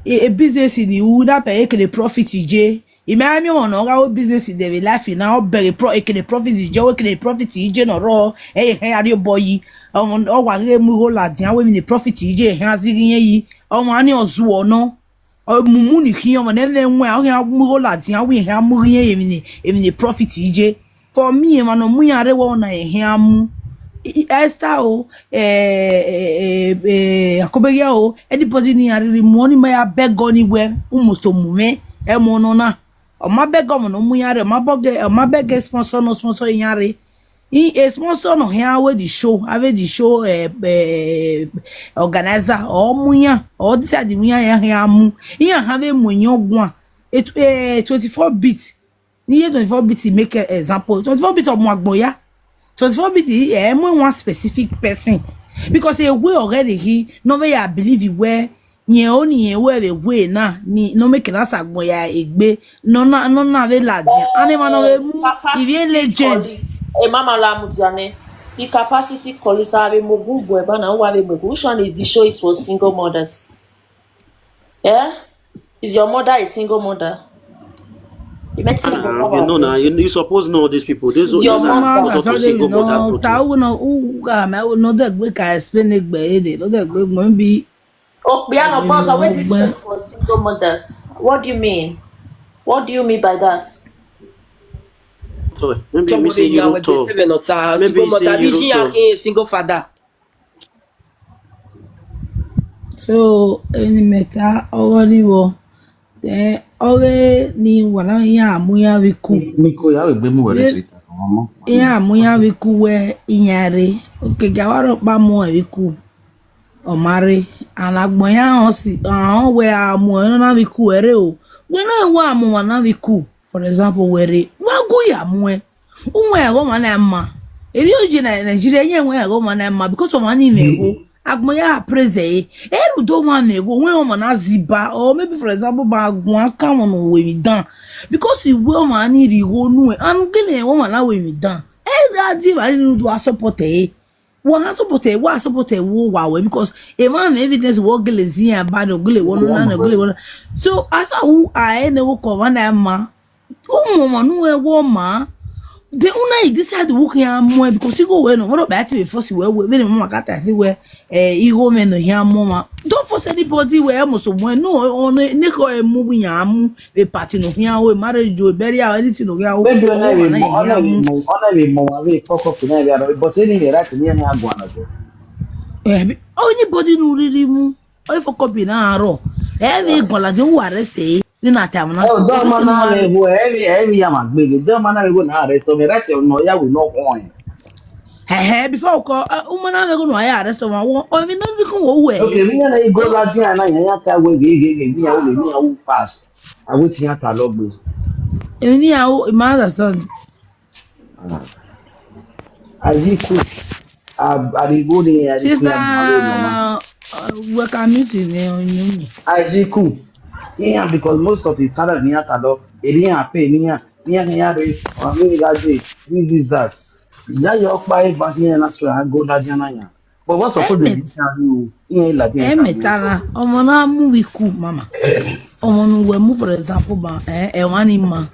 a business in the wood up a profit j. Imagine on our business in the life now, very the profit is joke, the profit is no raw, your boy, on all one lads, and women the profit is has ye, on one or so no, or mumuni here, and then well, have more lads, and we have more in the profit is. For me, man, no muy are one I hear. Esther Akobegao, anybody near money may have beg anywhere, almost to move, monona. My beg on no muyare, my beg sponsor no sponsor yare. A sponsor no here with the show, have the show organizer or muya or this at the muya yamu. Here have a munyo it 24 bit. Near 24 bit make an example. 24 bit of Magboya. 24 bit one specific person. Because a way already he no way I believe you where nye oni where the way na ni no make us agboya egbe no na ve ladi ani ma no we legend mama la mutiane the capacity colisa be mogu boeba na wa be mogu. Which one is the show is for single mothers? Yeah, is your mother a single mother? You know now you suppose know these people. These are not to single mother. No that we can explain it by no that we be. Oh, beyond about when this show is for single mothers. What do you mean? What do you mean by that? Sorry, maybe you say you talk. Maybe you say you single father. So any matter already wo then already ni wana ya amuya wiku. Miko ya we gbemu wele sweet mama. Ya amuya wiku we inyare. Okay, gawaro pa mo wiku. O mare anagboya osi we amu na wiku ere o. We no wa amu na wiku. For example, were wagu ya mwe. Unwe go mana ma. Eri oji na Nigeria nye nwe go mana ma because of money nego. Agmoya praise eru do one nego when o na ziba or maybe for example ba agun aka won we mi dan because you will money ri go nu and gele won na we mi dan. Every adi ba ni do support wa support wo wa we because a man evidence wo gele zin bad o gele won na gele won. So as who I no ko wana ma umu nu e wo ma the una decide work here more because you go well no what about it force we when mama kata say we ego men no here mama don't force anybody we almost one no on ne ko emu yan we party no here we marriage o burial anything no here we fuck up na we but any right ni na agwa na go anybody no really mu o fuck up na aro we gola je wo arrest na time na so do mana we bo every ya magbege do mana we go na arrest me right no ya we no on before ko umana we go no ya arrest ma wo o mi no bi ko wo we okay me na go la ti na ya ta we ge mi ya wo pass I wait here to logbo emi ya wo mother son Ajiku. Abigudi Sister, Ajiku. we can meet in Union. Ajiku. Yeah, because most of the talent near Tado, Elia pay near or many guys this is that. Yeah, you occupy back here and I go that Janaya. But what's supposed to be you in like Tara, Omona movie cool, Mama. Omonu we move for example, one in ma.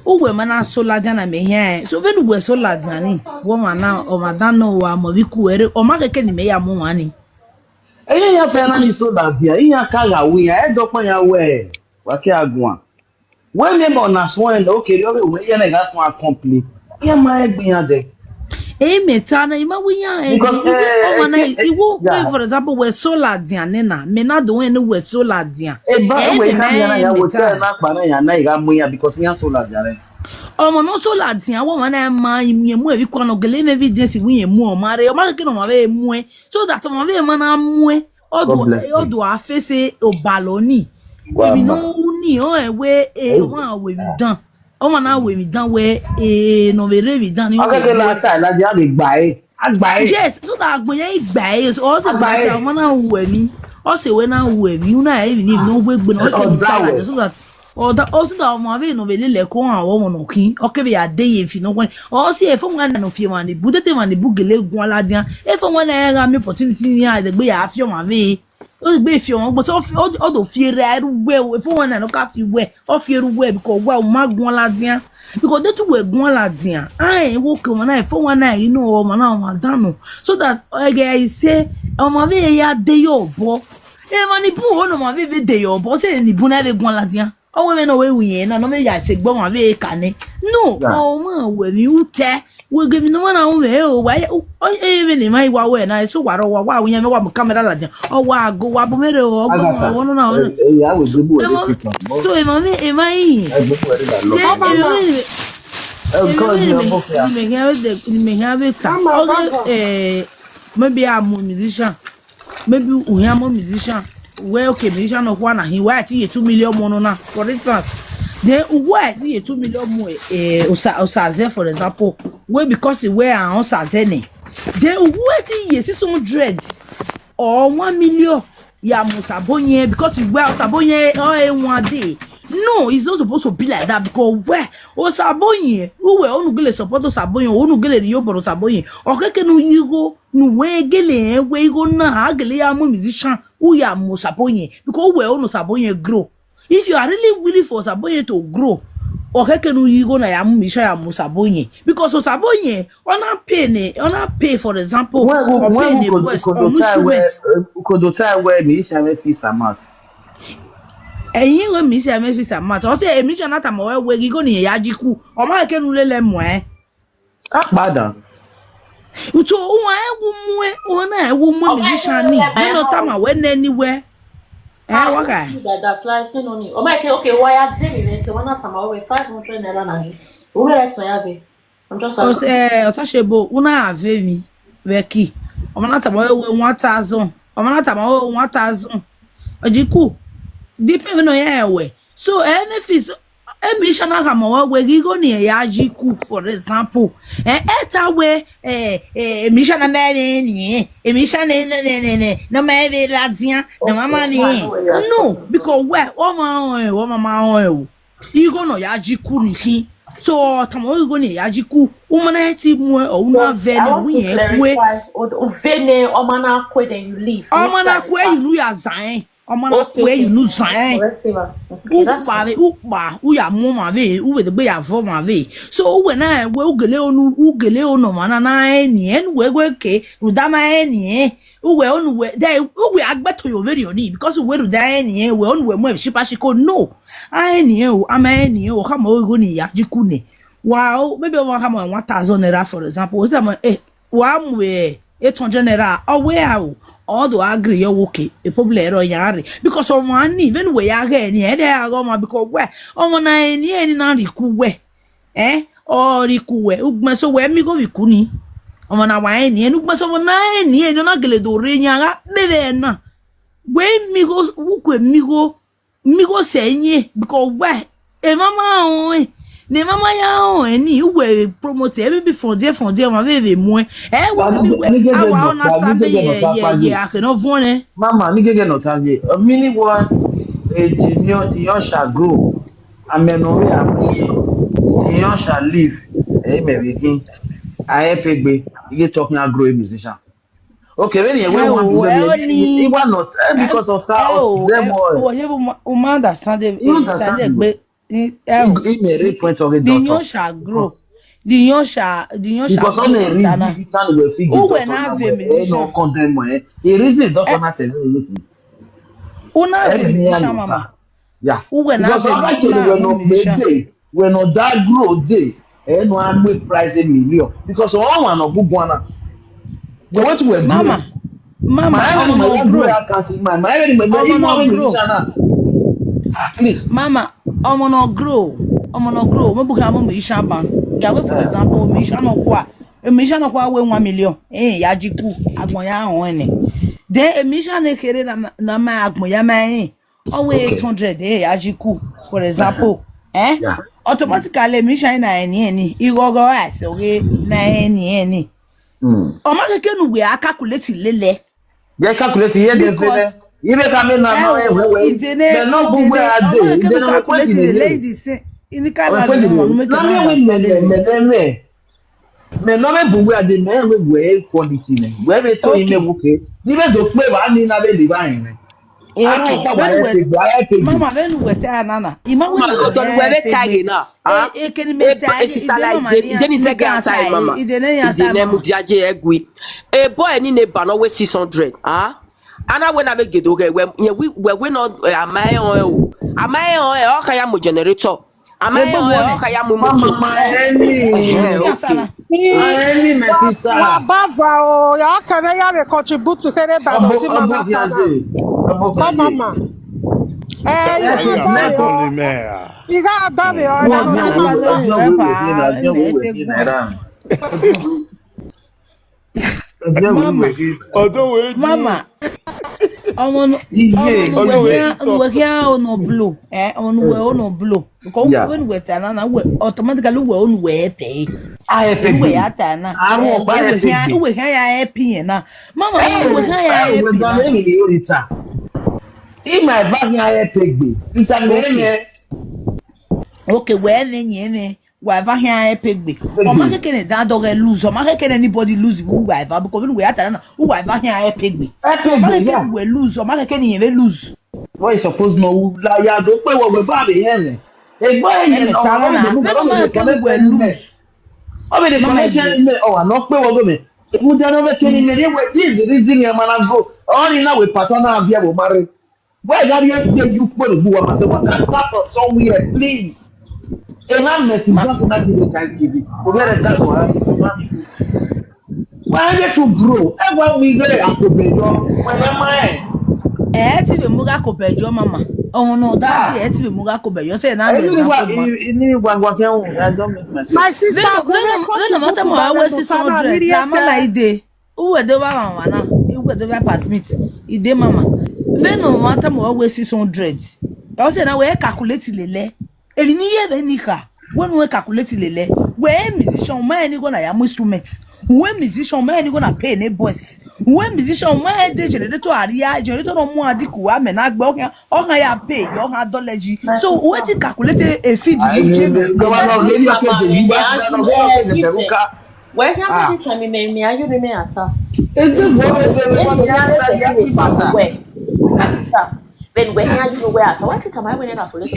Oh, women are so large and I may hear. So when we're so large, woman now, or Madano, or Moviku, or Market may have money. Eh, ya pena ni so that here. Iya kaga we I don't point away. Wake agwa. When member na swan okay, you we ya na gas one complete. Yeah, my being Metana, ima winya because iwo for example we so large na me na do when we so large. but we can ya we tell na pa na ya na iga muya because ya so large ya. Omo no so large wo na ma yemu e kwa no gele evidence wi yemu o mare o ma ke no ma be mu so that o ma be ma na mu odo afese o baloni we no uni o we wa we dan o ma na we dan we no be re dan ni okay la ta la ja be gba yes so that agboyan igba o se gba o ma na we mi o se we na we mi una e ni no we gbe no so that also da mo ave no bele le ko awon no kin o ke be ade ye fi no o si e fo wan no fi wan ni budete wan ni bugele gun aladian e fo wan na ra mi opportunity ni a de gbe ya fi wan ve o gbe fi wan gbo so o do fi ra ruwe e fo wan na no ka fi we o fi ruwe because wa o ma gun aladian because they too we gun aladian wo ke wan na e fo wan na o ma na o danu so that I say o ma ve ya de yo bo e ma ni bu o no ma ve de yo bo se ni bu na ve gun aladian. Oh, we no we na no me ya se gbon wa be kane no oh ma we mi ute we give no na we o wa even ni mai wa we na so wa ro wa we yan me wa mo camera la dia o wa go wa bo mere o go no na ya we do bu so e ma mai maybe I'm a musician maybe we am a musician well okay musician of one and he why 2 million mono na for instance then why 2 million more osaze for example where because he wear an osaze ne then what is 600 or 1 million ya musabonye because he wear osabonye one day. No, it's not supposed to be like that because where osabonye who we onu gele support osabonye onu gele yo boro osabonye okeke nu yigo nu we gele we go na agele ya musician who ya musabonye because we onu osabonye grow. If you are really willing for osabonye to grow okeke nu yigo na ya musician ya musabonye because osabonye ona pay for example or pay the voice or instruments could tell where musician we feel samas. Eyin we mi se amefisa mat o se emi jonathan mo we gigo ni yajiku o ma ke nu lele mo Apada. Uto wa ewu mu o na ewu mu musician ni me no tama we na anywhere wa ka that's like still on it o ma ke okay why are they le ke wana tama we 500 naira na ni o re so ya be I'm just o se o ta sebo una ave mi veki o ma na tama we 1000 o ma na tama we 1000 ajiku depend no ya we so fees emissioner kama we gigo ni ya jiku for example eta we emissioner me ni emissioner ne no me de ladia na mama ni no because we o mama o igo no ya jiku ni ki so tamo igo ni ya jiku o mana ti mu o na vele we ye kwe o vene o mana kwe then you leave o mana kwe you ya zan Omana kwe you nu zan ukpa uya mu ma ve u we de gbe ya fo ma ve so we na we ugele onu mana na eni we ke ruda ma eni we onu we dey we agbeto yo very oni because we ruda eni we onu we mu shipa shiko no eni o ama eni o kama o go ni ya jiku ni wow maybe o kama 1000 naira for example o tama wa mu 800 naira o we o all the agree you okay a problem ero yare because of money even we are any e dey go ma because we o na any na riku we o riku we ugma so we mi go riku ni o na wa any ugma so na any na gele do re nya bebe na we mi go ukwe mi go senye because we e mama o ne mama ya o eni we promote e be for there ma be mo e we awa ona sabe ye akeno vone mama ni gege no tanje mini one the young shall grow amenore amuye the young shall live me begin I pegbe you talking a grow musician okay when you want to be it was not because of them all o ma understand you understand me point of the young shall grow the young shall because on the reason you can go figure who when have a musician no condemn the reason does not tell you una have a musician mama yeah who when have a musician when no that grow day no am make price a million because one no good one they want to grow mama I'm no grow at least mama I'm no grow mo buka mo musician ban gawe for example musician no kwa we 1 million ya jiku agbon ya hon ni then musician na kere na ma agbon ya ma o we 800 ya jiku for example yeah. Automatically musician na eni igogo ase we na eni o ma keke nu we calculate lele they calculate here they say you make am na we they no go where are they they no calculate the ladies in Canada no make me no me bu where they me we quality ne we be to ime buke ni be do pe ba ni na be divine mama venu weta nana imawe odo we be tag na ekeni me tag sister like deni se ga sai mama idene mu diaje egui e boy ni ne ba no we 600 ana we na be gedo ge we no amai on o ka ya mo generator amai on o ka ya mo motor any my sister wa bava o ya ka na ya be contribute to here da no si mama mama you got done mama no blow no blow because when we tana we automatically we on we pay we atana we ya pay na mama we ya pay in my bag ya pay okay we ne wa va here pegbe o ma kekene da dog lose o ma kekene anybody lose who wa va because we atana na who wa va here pegbe so ma kekene we lose o ma kekene yen lose why suppose no la ya do pe we ba be yen e boy yen o ma kekene we lose o be the connection me o no pe wo go me e mu ja no be keni me we this reason e ma na go o ni na we partner avia bo mare why that you put the bu wa say what start from somewhere please. And I'm messing up not giving Thanksgiving. Forget it, that's what why get to grow? Ever we get a copejo when am I? Be muga copejo, mama. Oh no, that be muga copejo. Say na my sister, no matter more we 600. Na mama ide. Who dey wa wana? Who dey wa pass meet? Ide mama. Then no matter more we 600. I say na we calculate lele. Eli ni ye be nika when we calculate lele when musician man go na ya instruments when musician man go na pay ne boss when musician man dey generator area generator no mu adiku wa me na gbe o kan ya pay o kan dollars so what you calculate a feed you give me where can you tell me are you me ata sister when we hear you where at what time I went na police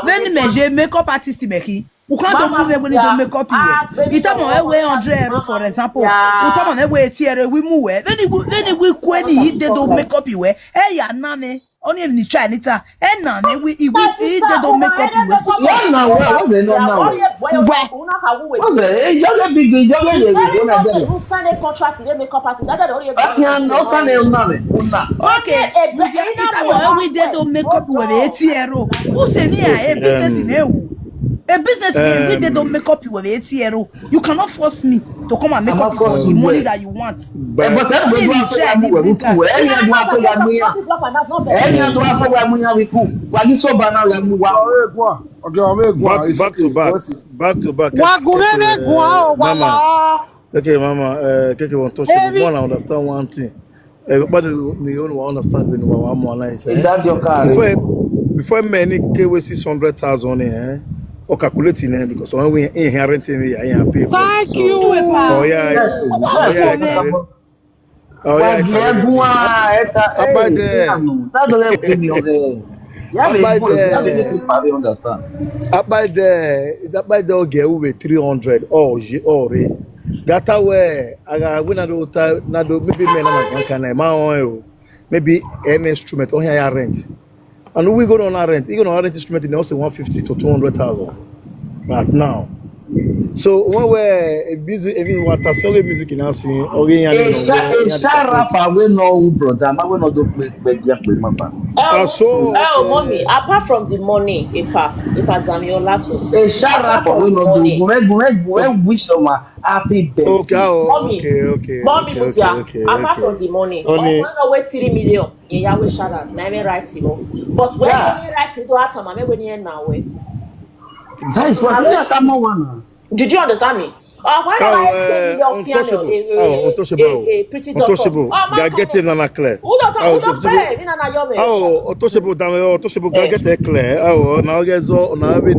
when measure makeup artist meki you can't move when you do makeup you it am we 100 for example you talk on we tiere we move when we kwani they do makeup you eh ya nane only if you try it and na we they do makeup you what now what's the now what's the you big you go sign a contract they makeup artist that only no sign okay it am we they do makeup we tiere who say me a business in ewu A business man, they don't make up you with ATRO. You cannot force me to come and make up for the money that you want. But that we go for any we cool. Any do for ya mu ya. Any do for ya mu ya we cool. Wa you so ba na ya mu wa. Back to back. Mama. Okay, Mama. Keke won't touch you. One, I understand one thing. Everybody may only understand when one more line. Is that your car? Before many KW 600,000 or calculating because when we inheriting we are pay. Thank you. Oh yeah. Oh yeah. About there. That by the girl with 300. Oh, that way I win maybe men maybe an instrument or here rent. And we go on our rent. You know, our rent instrument in also 150 to 200,000 right now. So when we're music, even what I say music in us, rapper we know brother, but we not do play mommy, apart from the money, if I Zamiola to say, rapper we not do we wish them a happy birthday. Okay. Mommy, apart from the money, when I wait 3 million, yeah, we shout out, maybe right it. But when you write it, don't have to when you're now. That is what one. Did you understand me? When I pretty untouchable. They are getting an clear. Who don't pay? Untouchable. Get a clear. Now guys, now we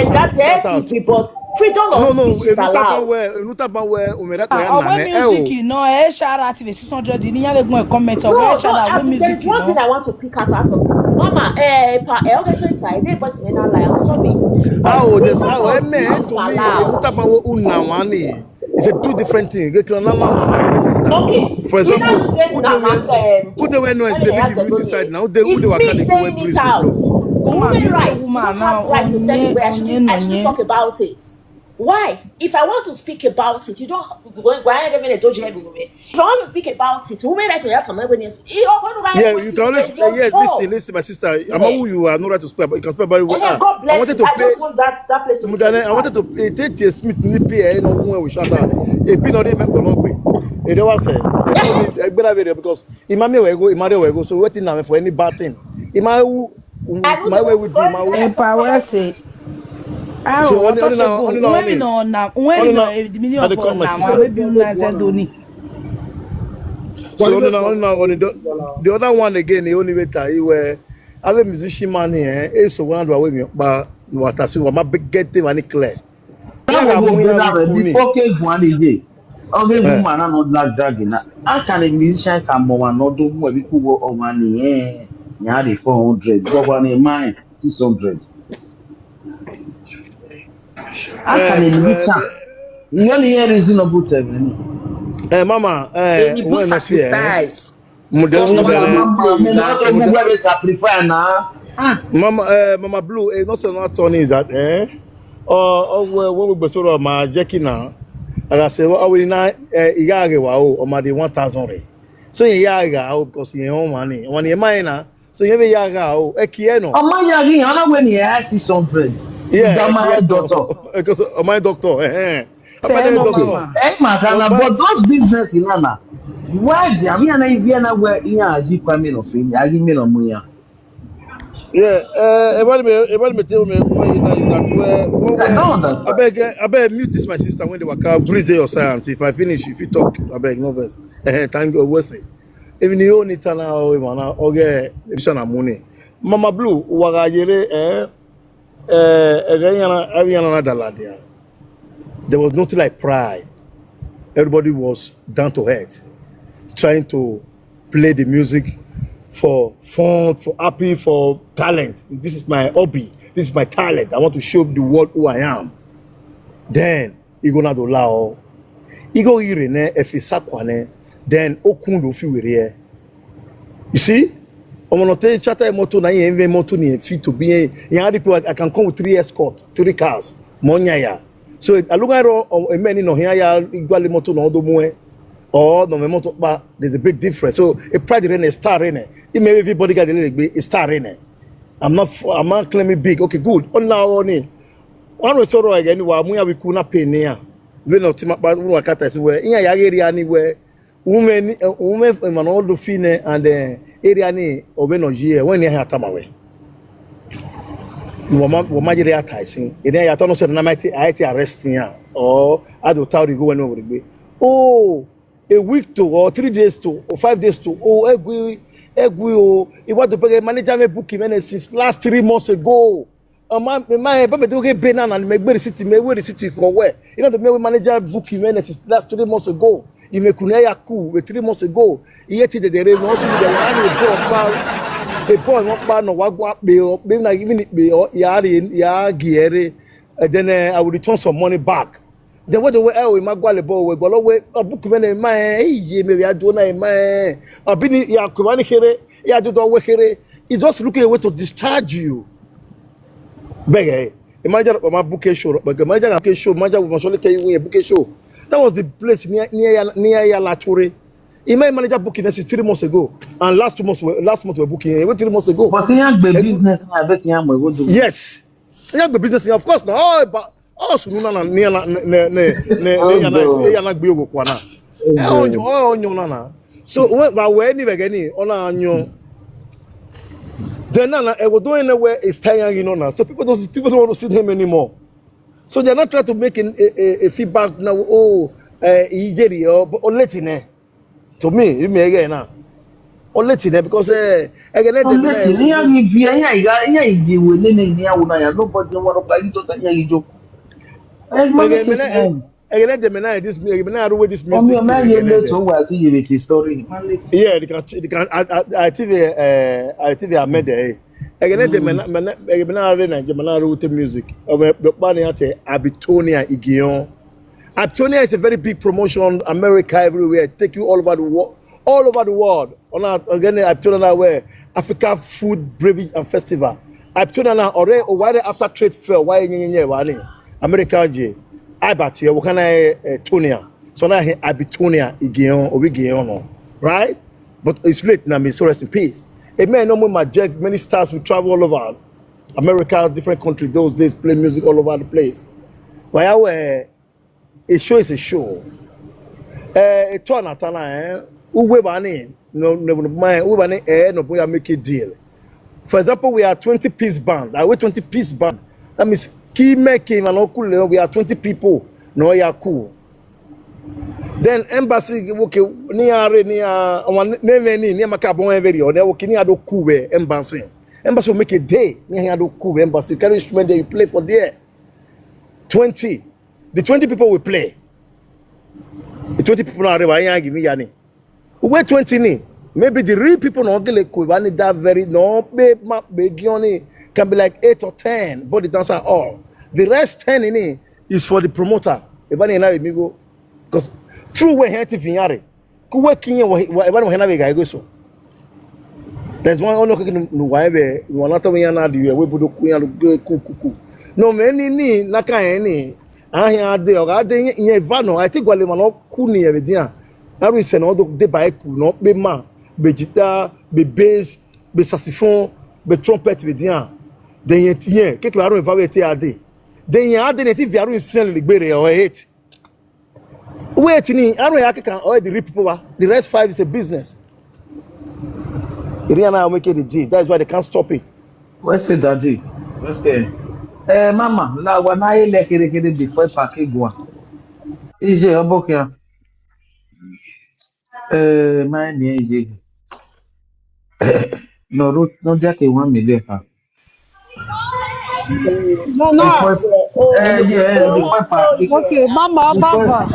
is that there? But freedom of speech is allowed. Music, no, shout out to the 600. You need to comment on there's one thing I want to pick out of this. Mama, I'm sorry. It's a two different things. Okay. For example, who they were no is the community side now. They were kind of woman have right to tell me where I should talk about it. Why? If I want to speak about it, you don't if I want to speak about it, women right to have some when you you can always listen, my sister. I'm who you are not right to speak, but you can speak about it. God bless you. I just want that place to be. I wanted to take the Smith Nippy no when we shut down. A pin on them it was say because Imami will go, so waiting now for any bad thing. My way would be my way. Power say. So when the other one again, the only way to where other musician man here is so one away me but what I see my big get them any clear. Okay, woman not like dragging. How can a musician come one not do more people go on one year? Yeah, the 400, but one in mine 600. How can a musician? You only hear reasonable to me. Mama, when sacrifice. Mama Blue, not so not Tony is that, when we sort of my Jackie now. And I say, well, I will not or my 1,000. So you because you own money. When you're mine, so you have a yaga or a kiano. Oh, my yagi, I know when you ask 600. Yeah, my doctor. Because my doctor, but those business in Anna. Why do you mean if you're not where you are? You come in of him, I give me no money. Yeah, everybody tell me I beg mute this my sister when they were car breathe your silence. If I finish, if you talk, I beg no verse. Thank God, we say. Even the only time okay, money. Mama Blue, there was nothing like pride. Everybody was down to earth, trying to play the music for fun, for happy, for talent. This is my hobby. This is my talent. I want to show the world who I am. Then you go not allow. You go irene efisakwane. Then okundo fi were. You see? I'm not telling chata moto na yenve moto ni fit to be. I can come with 3 escorts, 3 cars. Monyaya. So I look at a man no here ya igual moto no do moe. Or no moto but there's a big difference. So a pride in a star in it. It may everybody got a star in it. I'm not claiming big. Okay, good. On now on one was sorrow again. We could not pay near. We not team up, but we were cut as well. In a area anywhere, women, man, all the fine and area ni over no year when you have time away. Woman, you're advertising. In a yaton said, I arresting ya or I do tell you go and over the way. Oh, a week to or 3 days to or 5 days to egui. He want to pay a manager book even since last 3 months ago. My papa do get banana and make city, where the city go where. You know the manager book even since last 3 months ago. You make kunaya cool with 3 months ago. Yet the rain also the boy won't ban no wagwa bill, being like even it be ya gear, then I will return some money back. Then what the way we magwale ball we go away a book when a man maybe I do na man or been ya kubani here ya do do here. It's just looking a way to discharge you. Beg imagine my book show, but imagine a show, imagine we must only tell you a book show. That was the place near Tori. In my manager booking this is 3 months ago, and last month we're booking 3 months ago. But he has the business I bet he will do. Yes, he has the business, of course. Now, oh, but also na so when we again on then we're doing away is tiring, you know now. So people don't want to see him anymore. So they're not trying to make a feedback now. Oh, but only to me, again now. Only because again this music. Yeah, they can. I think I made it. Again, the music. Abitonia Igion. Abitonia is a very big promotion. America everywhere. Take you all over the world. All over the world. On again, Abitonia where Africa Food Beverage and Festival. Abitonia already after trade fair. Why America J. I bet here. What can I Tonia? So now Abitonia Igion or Wigion, right? But it's late now. So rest in peace. A man no more Jack. Many stars will travel all over America, different countries. Those days play music all over the place. While a show is a show. A turn at time. Uwe bani no my uwe bani no boy make a deal. For example, we are 20-piece band. I 20-piece band. That means key making and cool. We are 20 people. No, you are cool. Then embassy okay near near Macabon every or they will near do cool embassy. Embassy will make a day near do cool embassy. Carry instrument that you play for there. 20. The 20 people will play. The 20 people are give me yani. Where 20 ni? Maybe the real people not get like that very no big can be like 8 or 10, but the dancer all. The rest 10 in is for the promoter. If I know me go because true way here tifinyare. Ku working whatever we have go so. There's one no whatever we not we na the we bodo ku. No many ni na kan ni ahia de oga de yen vano I think wale man ku ni e be Aru se no do de ba ku no be ma be guitar be bass be saxophone be trumpet be dia de yen tien ke ke aru va we ti ade de yen ade ne ti vi aru sen le gbere o hate wait ni aru ya ke kan all the people the rest 5 is a business Rihanna will make it the G. That's why they can't stop it. What's the daddy? What's the mama la wana ile kere before parke gwa ije obokia my ni ije no dia ke 1 million ha No, no. before before parke Okay, Mama before Baba.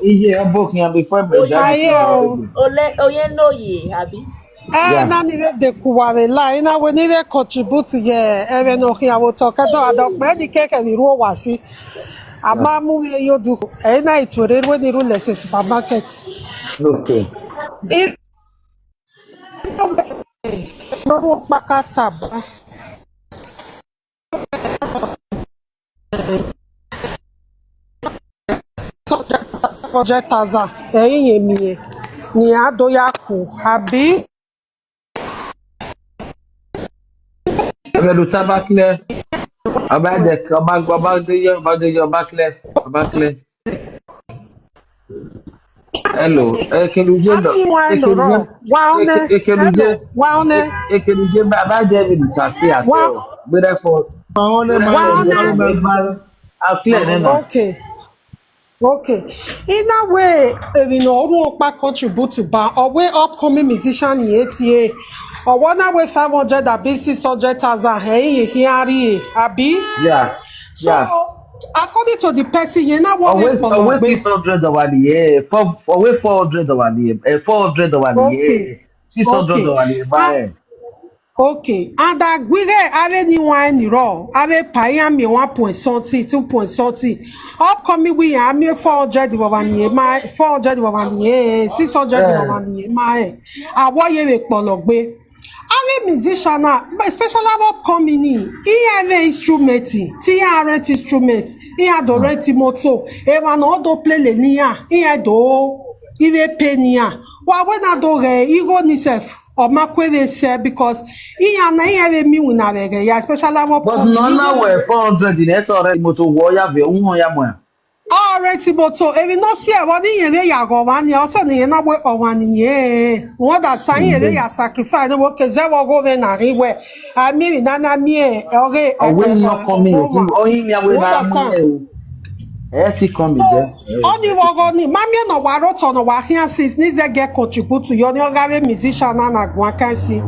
ije obokia before me daddy Oye no ye abi. Na nire de kuware la ina we nire contribute ye ere no ki awo to ke do adok me di keke ni ro wa si ama mu ye yodu na itore we ni ru lese supermarket okay no ro pakata ba project aza eyin yemi ye ni adoya ku abi Ebe do tabakle. About the backle. Hello. Ekeluje baba David Chasi ate. Okay. Okay. In a way, you know, all contribute to bar or way upcoming musician in ATA or one way 500 that be 600,000 hey here abi. Yeah. So according to the person, you know what Always 600 over the year. For 400 over the year. 400 over the year. 600 over the year. Okay, and agwire are ni wine raw. Are pay me 1 point something, 2 point something. Upcoming we are me 400 over the my 400 over the 600 over the my. Awo ye we pologbe. Are musician especially upcoming he have instrument, ti rent instrument, he had already moto. Eva no do play le nia, he had do ile penia. Wa when I do ego ni self. Or makwere say because he and I have me when I especially what but none were 400 in it already motor warrior ve ya already motor if no see what in ya go one also na we or 1 year what that sign ya sacrifice no work ze go na riwe I mean na me okay when you coming ya we na come there only wagoni mami no waro to no wa here since ni ze get contribute to your ogave musician na gwa kan si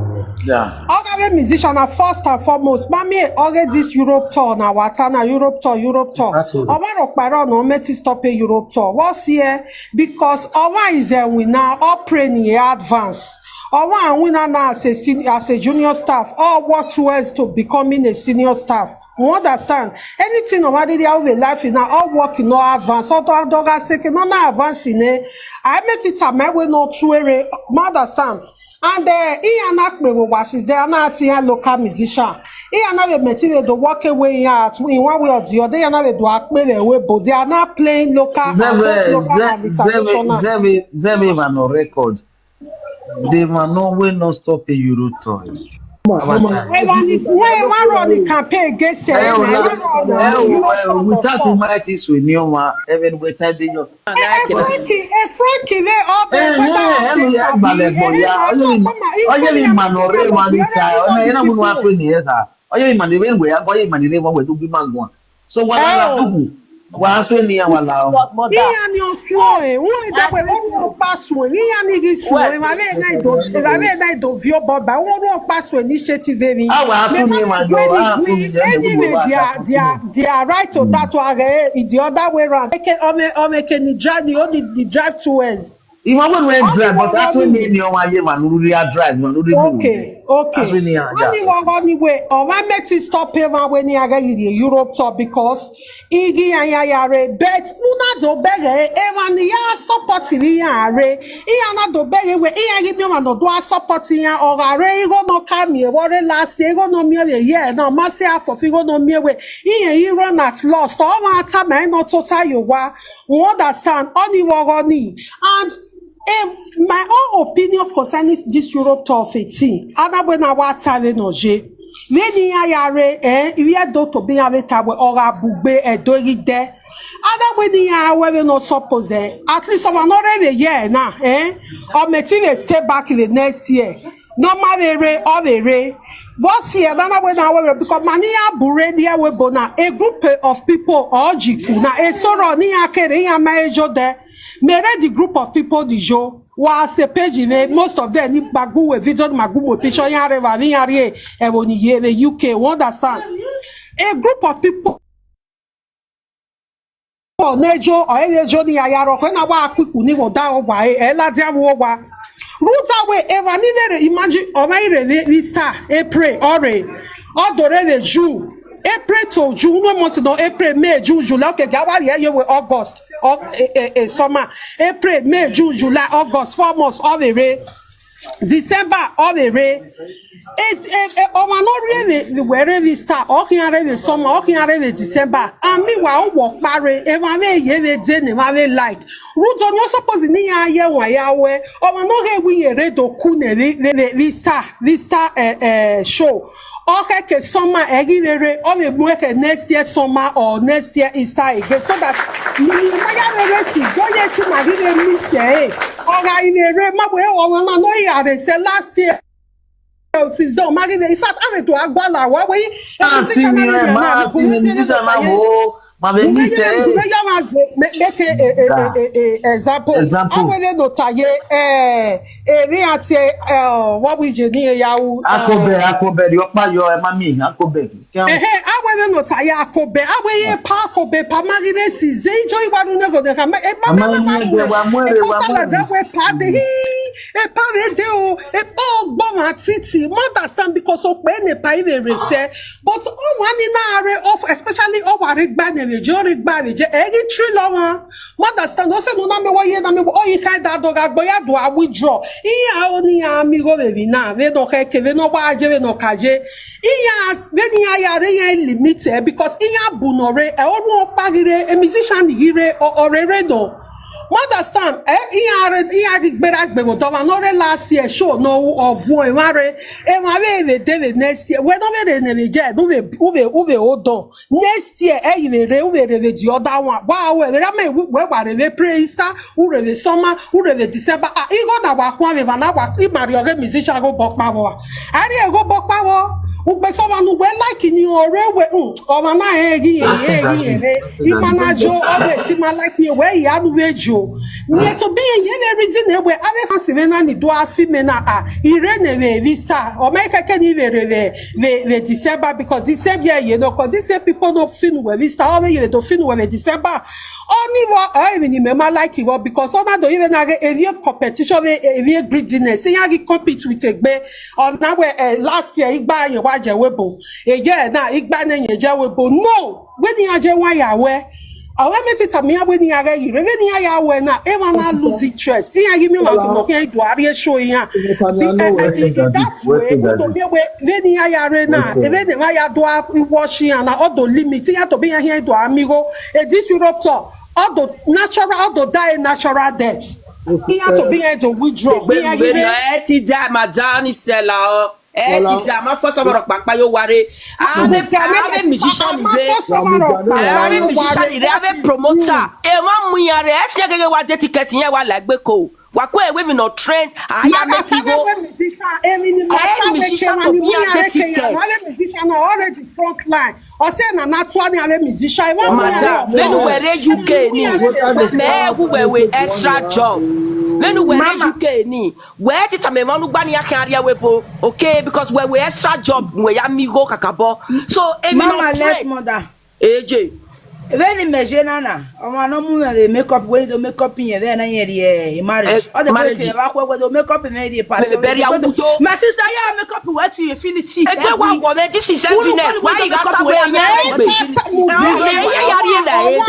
yeah ogave musician first and foremost mami already this Europe tour na wata na Europe tour omaro paro no meti stop Europe tour what's here because our is a winner all praying in advance or winner now as a junior staff or work towards to becoming a senior staff. You understand? Anything nobody there will life now all work no advance. Or dog say no advance in it. I met it a man with no true understand. And Ian Akme was there not here local musician. Ian have a material to walk away at in one way or the other. They are not do Akme away, but they are not playing local. Zemi on record. They were no way not stop the Euro tour. One campaign against without humanities with Neoma, even without the so what was when the hour initiative they are right to that the other way around the drive towards even when drive, but that's when you drive. Anyway, I met it stop him when he got the Europe tour because Iggy and bet una do bege even ya supporting yare na do bege we give me no do supporting ya or are go no come here what last year go no me year no masse for go no me we you run at lost all my time no total you understand only and if my own opinion concerning this Europe tour 15, other when I was telling Oje, when you are do to be a tabu or a bugbe a dogi there. Other when you are not suppose at least I'm not every year now, or material stay back in the next year. No matter or the what's here, then when I will because mania buredia webona a group of people or jiku na a sorrow near carrying a major there. The group of people the show was a page most of them need bagu video magu picture the UK understand a group of people nejo or nejo ni ayaro when I quick ni wo da owa ela dia wo wa root away ever neither imagine or my star April or dore June April to June, no months no April, May, June, July. Okay, you were August or summer. April, May, June, July, August, 4 months all the way. December all the way. Not really where we start. Okay, already summer. Okay, already December. And me walk parry. Ever ye didn't like. Root on you suppose in the year why or not we read or kune this star show. okay, ke summer egirere or we work next year summer or next year Easter again, so that go here to my me say, no ya say last year. Since don't marry in fact, I went to Agbala. Why were you? Example. What we do near Yahoo. Akobe, your pa, your mammy, Akobe. I went not a Akobe. I wear Pakobe, Pamagines, enjoy one another. The understand because of when they pay the say, but one in our of especially over Rigbani, Jory Bani, Eggy Triloma, understand also no number why you can't that dog do I withdraw. Ia only amigo now, they don't care, they no why no kaje. Ia very high limited because Ia Bunore, a old pagire, a musician here or a redo. Understand? Last year show no of one next year. We're not very next year, the other one. Wow, we praise who summer, who December. I got our one musician go back power. I go back power. Someone who well like in your railway, or my manager, like you where you have radio. Near to be any reason where other fancy do a female Irene Vista or make a can even the December because December, you know, because this people don't fin where we start you don't fin where December. Only what I even remember like you because other don't even have a competition, a greediness. Say I compete with a bear on now last year, Igba, you watch a webo. Again, now Igba and your webo. No, when you are why where. I want me to tell me when you are you revenue now, everyone lose interest. Here, give me one to area showing that way, when you are now, even I do washing and all the limits, you have to be here to amigo. This Europe tour, all the natural, all the die natural death. You have to be here to withdraw. First of all, I'm a musician, I'm a musician, I'm a promoter. What the ticket here was like Beko. Wakwe women not trained. I am a musician to be a ticket. Musician already front line. Or say na not one a musician. Then where you get who were extra job. Then where you get ni. Where did I me manu bani akaria webo? Okay, because we extra job we amigo kakabo. So Mama left mother. AJ. When imagine Nana, I no more the makeup when the makeup in then the marriage. Other marriage with the makeup in the party. My sister, yeah, makeup what you feel it. This is emptiness. Why you got away? That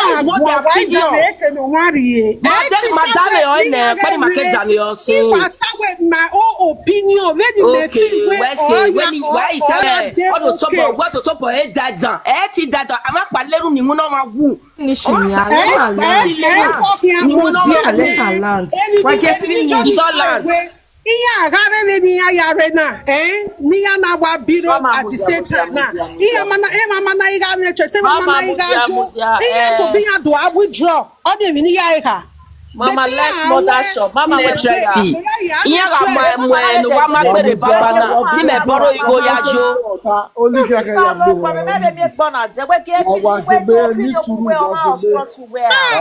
is what they are feeding on. My own opinion. Why you tell me what the top of head that I'm woo. Iya gare ni ayare na ni ana wa biro at the same time na iya mama na iga me chese mama na iga jo iya to be ya do a withdraw all the ni ya ika Mama like mother shop. Mama interesting. Iya ga no wa ma pere baba na ti me boro igo ya jo. Only can I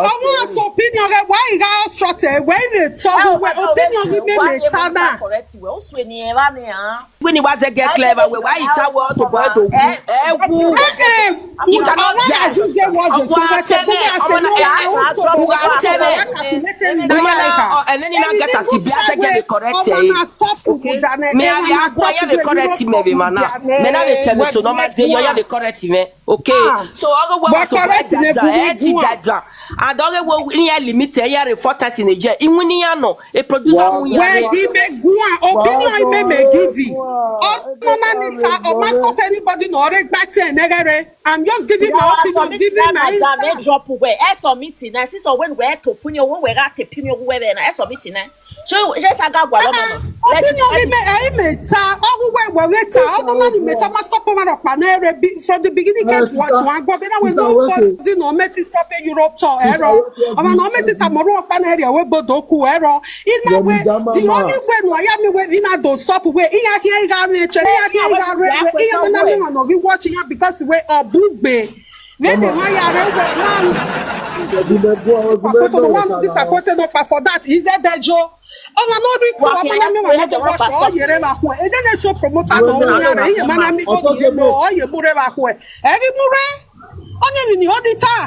want opinion why you got structured when they talk opinion we make sana. When he was a get clever, why you tell what to boy to you cannot judge. And then you not get a CBA get the correct say. Okay, me I have the correct maybe man. Me na dey tell me so no matter you have the correct me. Okay, so all the but correct in a dada. And all the way in a limit a year 4 times in a year. In Winiano, a producer where he make opinion he may give you. Or must stop anybody no I'm just giving my opinion, giving my instance. Drop where submitting. I see so when we're to opinion, when we're at opinion, where then I submitting. So just I got one. Opinion I may tell all where later. All the money must stop over of Panere from the beginning. One but then I will no message stop a Europe tour error. I'm not message tomorrow of Paneria, we bodoku error. In that way, the only way I am when I don't stop away. Here got nature, here watching her because we are blue bay. Then one disappointed for that is that the Joe. Oh, I'm not watch all your and then I show promoter onye ni auditor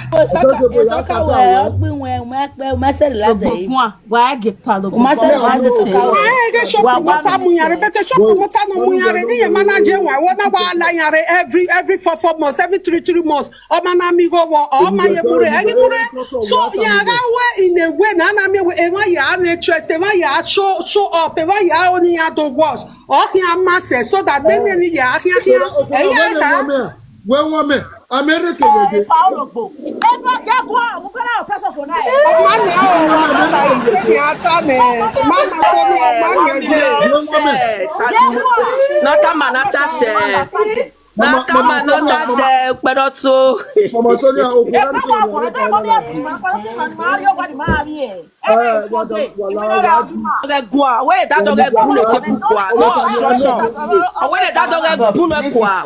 every 4 months, every 3 months. So in a way na interest show up only to watch so that when woman America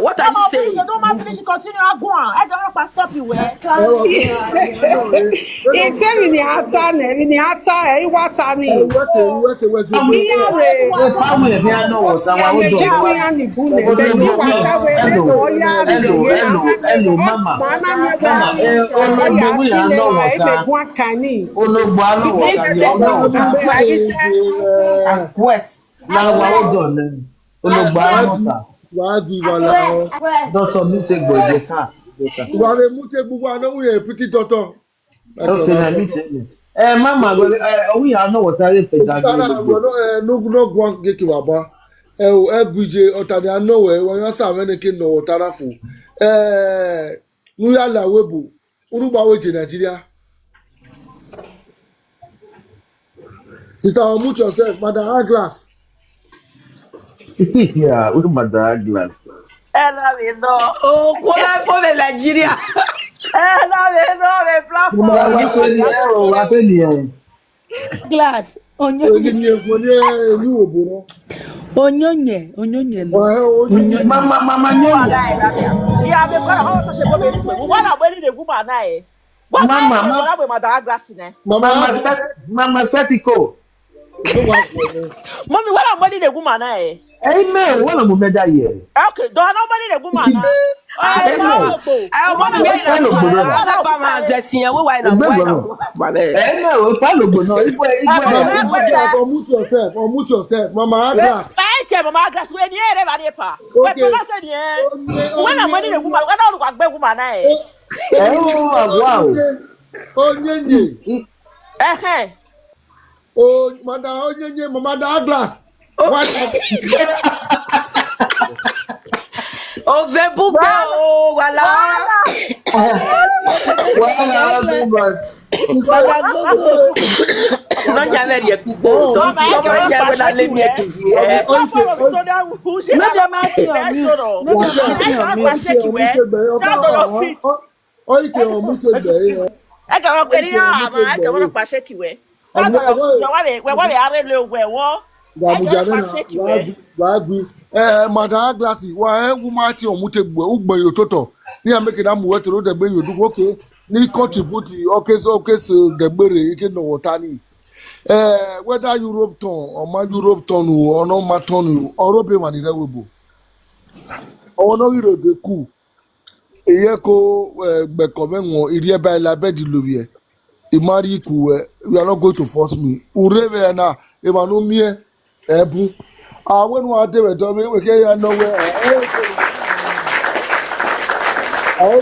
what are you saying? Continue I don't know stop you where. It's Mama, we are no what I no go get you aba. Ebuje otade anowe won yan sa meneke no otarafu. Nuya la webu. Uruba weje Nigeria. Sister, unmute yourself, Madam Aglass. Yeah, Madam Aglass. Oh, qual for Nigeria? Glass. Onyonye. Mama, yeah, they've got a whole social base. What are wedding the woman? Mama, Satiko. Mommy, what am I the woman? Amen. What am I here? Okay, don't nobody the woman. I want to be unmute yourself. Mama Aglass. I tell Mama Aglass when you ever pa. When I'm money the woman, when I look at woman. Wow. Oh, Madam Mama Aglass. What? Oh, Vebuba, oh, voilà. Non, j'avais rien pour bon. Donc, j'avais les miens qui disaient. Madam Aglass, why woman ti omute gbe ugbe yo toto ni ameke da mu wetoro de gbe yo du okay ni contribute okay so degbere ike no water ni whether Europe ton or ma Europe ton or no ma ton or obe wa ni rewebo o no iro de ku eye ko gbe ko menwon iri eba ila bed lovie imari ku you are not going to force me urebe na e ma no mie ebu when we are there, we can nowhere. I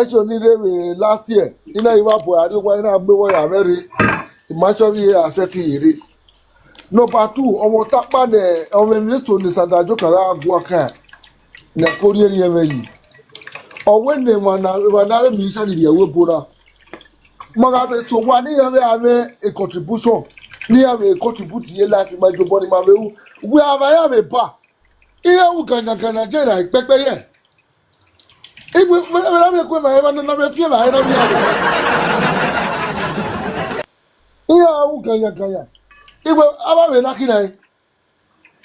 actually did last year. In a Iwapo, I don't want to be a very much of the asset. No, but two, or tap man, or when this one is at the Jokara Guaca, the Korean Yemen. Or when they want another mission in the Awabura. Magabe, so one year have a contribution. Near a contribution life in my body, my will. We have a bar. Here we can generate Pepe. If we have a quiver, I have another fear. I don't know. Here we can. If we have a lucky night.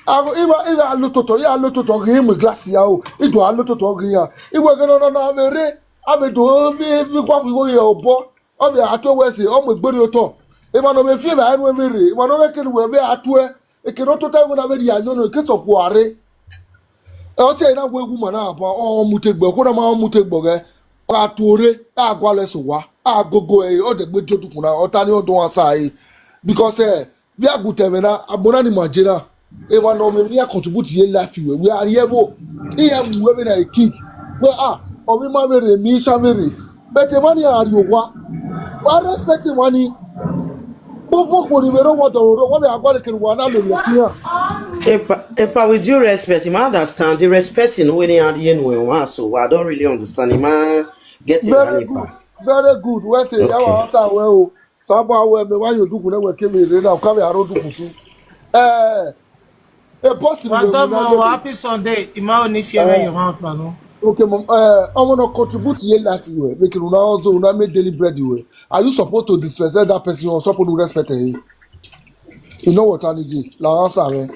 I look to him with glassy out. It was a lot to talk here. It was going on a very, I will do every what we go your boy. Of the actual West, almost body to. If I know a fear, I will very, one of them will be at where it cannot tell when I very I know a case of worry. I'll say that woman up or Mutek, what am I Mutek? Tori, Gualesoa, go or the good to Kuna or Tanya don't say because we are good Temena, Abonani Majina. Ewa no me contribute ye life we are here wo here we na kick we o mi ma very mi sha very but the money are you wa respect money bo fo ko ni we ro what we are going to wa na lo here Epa, with due respect, you understand the respecting when you are the so I don't really understand him. Getting very good. We say ya wa answer well. So we me why you do kuna we came here now come here do kusu. Happy Sunday. Okay, mom. I want to contribute to your life. Make you also make daily bread. Are you supposed to disrespect that person or supposed to respect him? You know what I need? La answer.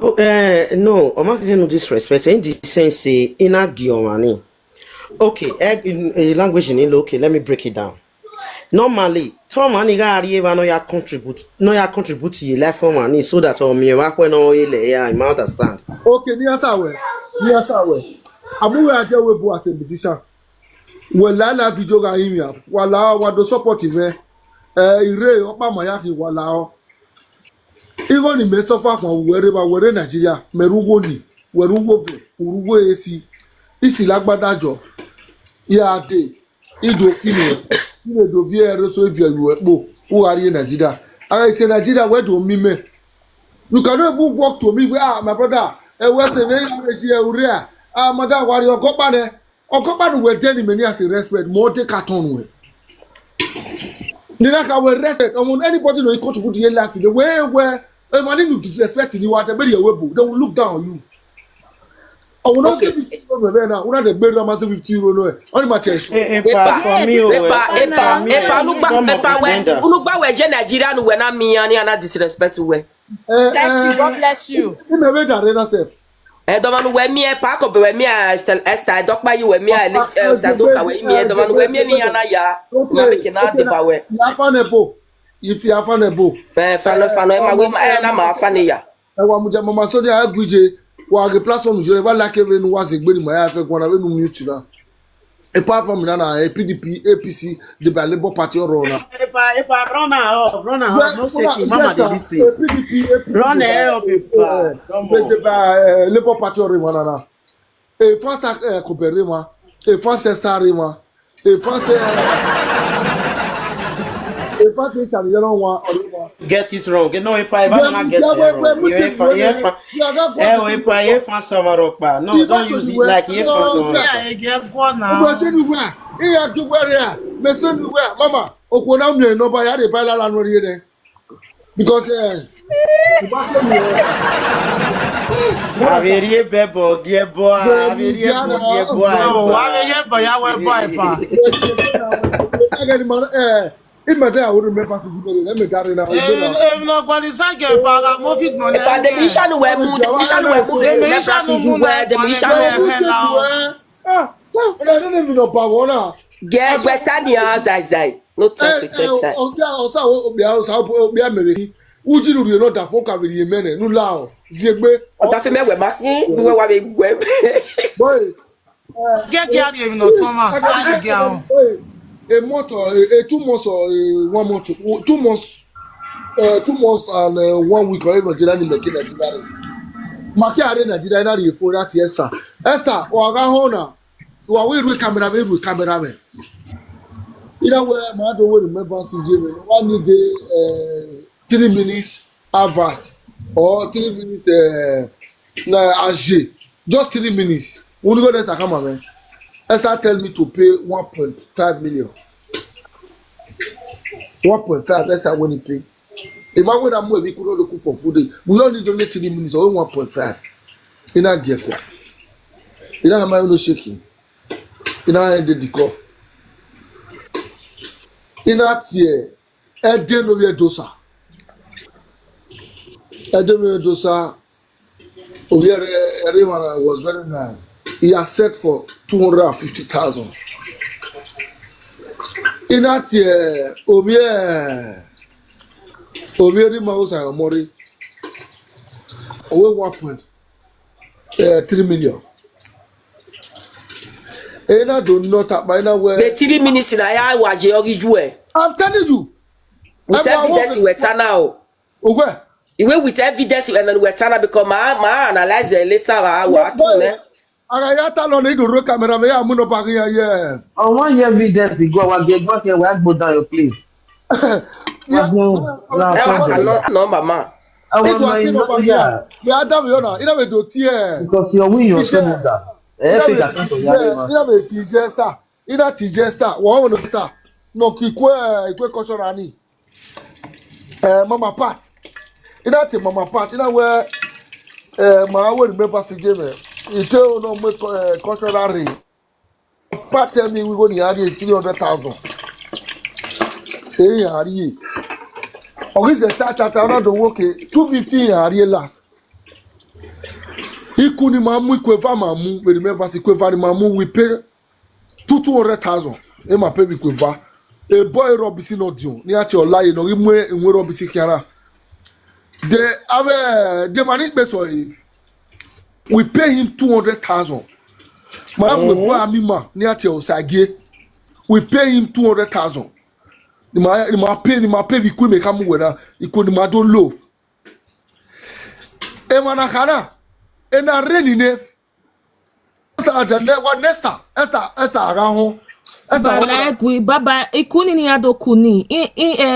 No, I'm not going to disrespect in the sense in a Giovanni. Okay, in language in okay, let me break it down. Normally, Tom and Iga no ya contribute to your life for money so that me when I understand. Okay, near Sawe. Amu ya je we bo as a musician. Wala na video ga himia. Wala wa do support me. Ire opa maya ki wala o. Igo ni me so fa kan were Nigeria, merugo ni, werugo ve, urugo esi. Isi lagbada jo. Ya de. Ido fine. Ine do vie so evia you ekpo. Who are in Nigeria? I say Nigeria where do me me. You cannot even walk to me where my brother. We say Nigeria uria. Madam, why you Okopane we tell him as a respect, more take carton way. Nina will respect. I want anybody to contribute to your life in the way where if I need to disrespect you, what they will look down on you. I will not say 50 euro now. Una the better man say 50 euro no. Only my church. For me, look back where Nigeria no when me and disrespect we. Thank you. God bless you. In the way that arena self. Domanu we mi pa ko be mi Esther dokpa yi we mi Sadoka we mi domanu we mi yana ya ma be kina de ba we ya fa nebo if you fa nebo fa no ma we ma na ma fa ne ya e wa mu je mama so dey aguje wa ge platform je ba like we no was egbe ni ma ya fe ko na we no mute na e platform na PDP APC the Labour Party or na if I run no shake mama dey this thing run up the Labour Party or na e France coopérer ma e France star ma e France get it wrong. No, if I not get it wrong. If I Samarokpa. No, don't use it like if Mama, Okona me no buy the buy la no here because Averie bebo giebo averie giebo no averie boya we boy pa Imagine I would remember to do let me carry now. If no go ni sage para mo fit money. If the mission we move, the mission I don't even know about get better near zai. No time to check time. Obi amere. Uji lu no da fo ka be yemene nu la o. Zegbe. O ta fe me we ma we wa be we. Boy. Get even no Thomas. Try get a month or 2 months or 1 month, 2 months, 2 months and 1 week or even Nigeria Nigeria. Maki are Nigeria na the for that Esther. Esther, o aga hona. Well, we cameraman. You know where my other way remember CJ, one need the 3 minutes advert or 3 minutes just 3 minutes. When you go there, come man. Esther tell me to pay 1.5 million. 1.5. Esther when he pay. Imagine that more we could not look for food. We only donate 3 minutes or 1.5. In a gear. In a man no shaking. In a end the decor. In a tier. Edeno dosa. Edeno dosa. Everyone was very nice. He has set for 250,000. In that year, Obieri Mausa Omori, over 1.3 million. And I do not have by now where the 3 minutes in I was Georgie. I'm telling you, with evidence you were now. Oh, where? You with evidence and then we're trying to become my analyze later. Agayata no need to rock camera me amuno pagi ya. I want your evidence to go and get back and work down your place. No, mama. I want my yeah. Yeah, damn you na. Ina me do tie. Because your win your son that. Ina me TJ star. Ina TJ star. Wo no star. No ikwe culture ni. Mama Pat. Ina te Mama Pat. Ina where my we remember CJ me. It will not make cultural rate. Pat tell me we go near 300,000. Hey, are you? Or is the tata don't work 250 are last? He couldn't mamu kweva mamu. We remember si kweva mamu we pay 200,000. E ma pay kweva. A boy robisi no dio. Ni ati olaye no imwe robisi kiara. The money beso. We pay him 200,000. Madam, we buy Amima near Osage. We pay him 200,000. The pay we could make come with her. He could not do low. Emanakana, and a rainy name. Esther around. Like baba ikuni ni adokuni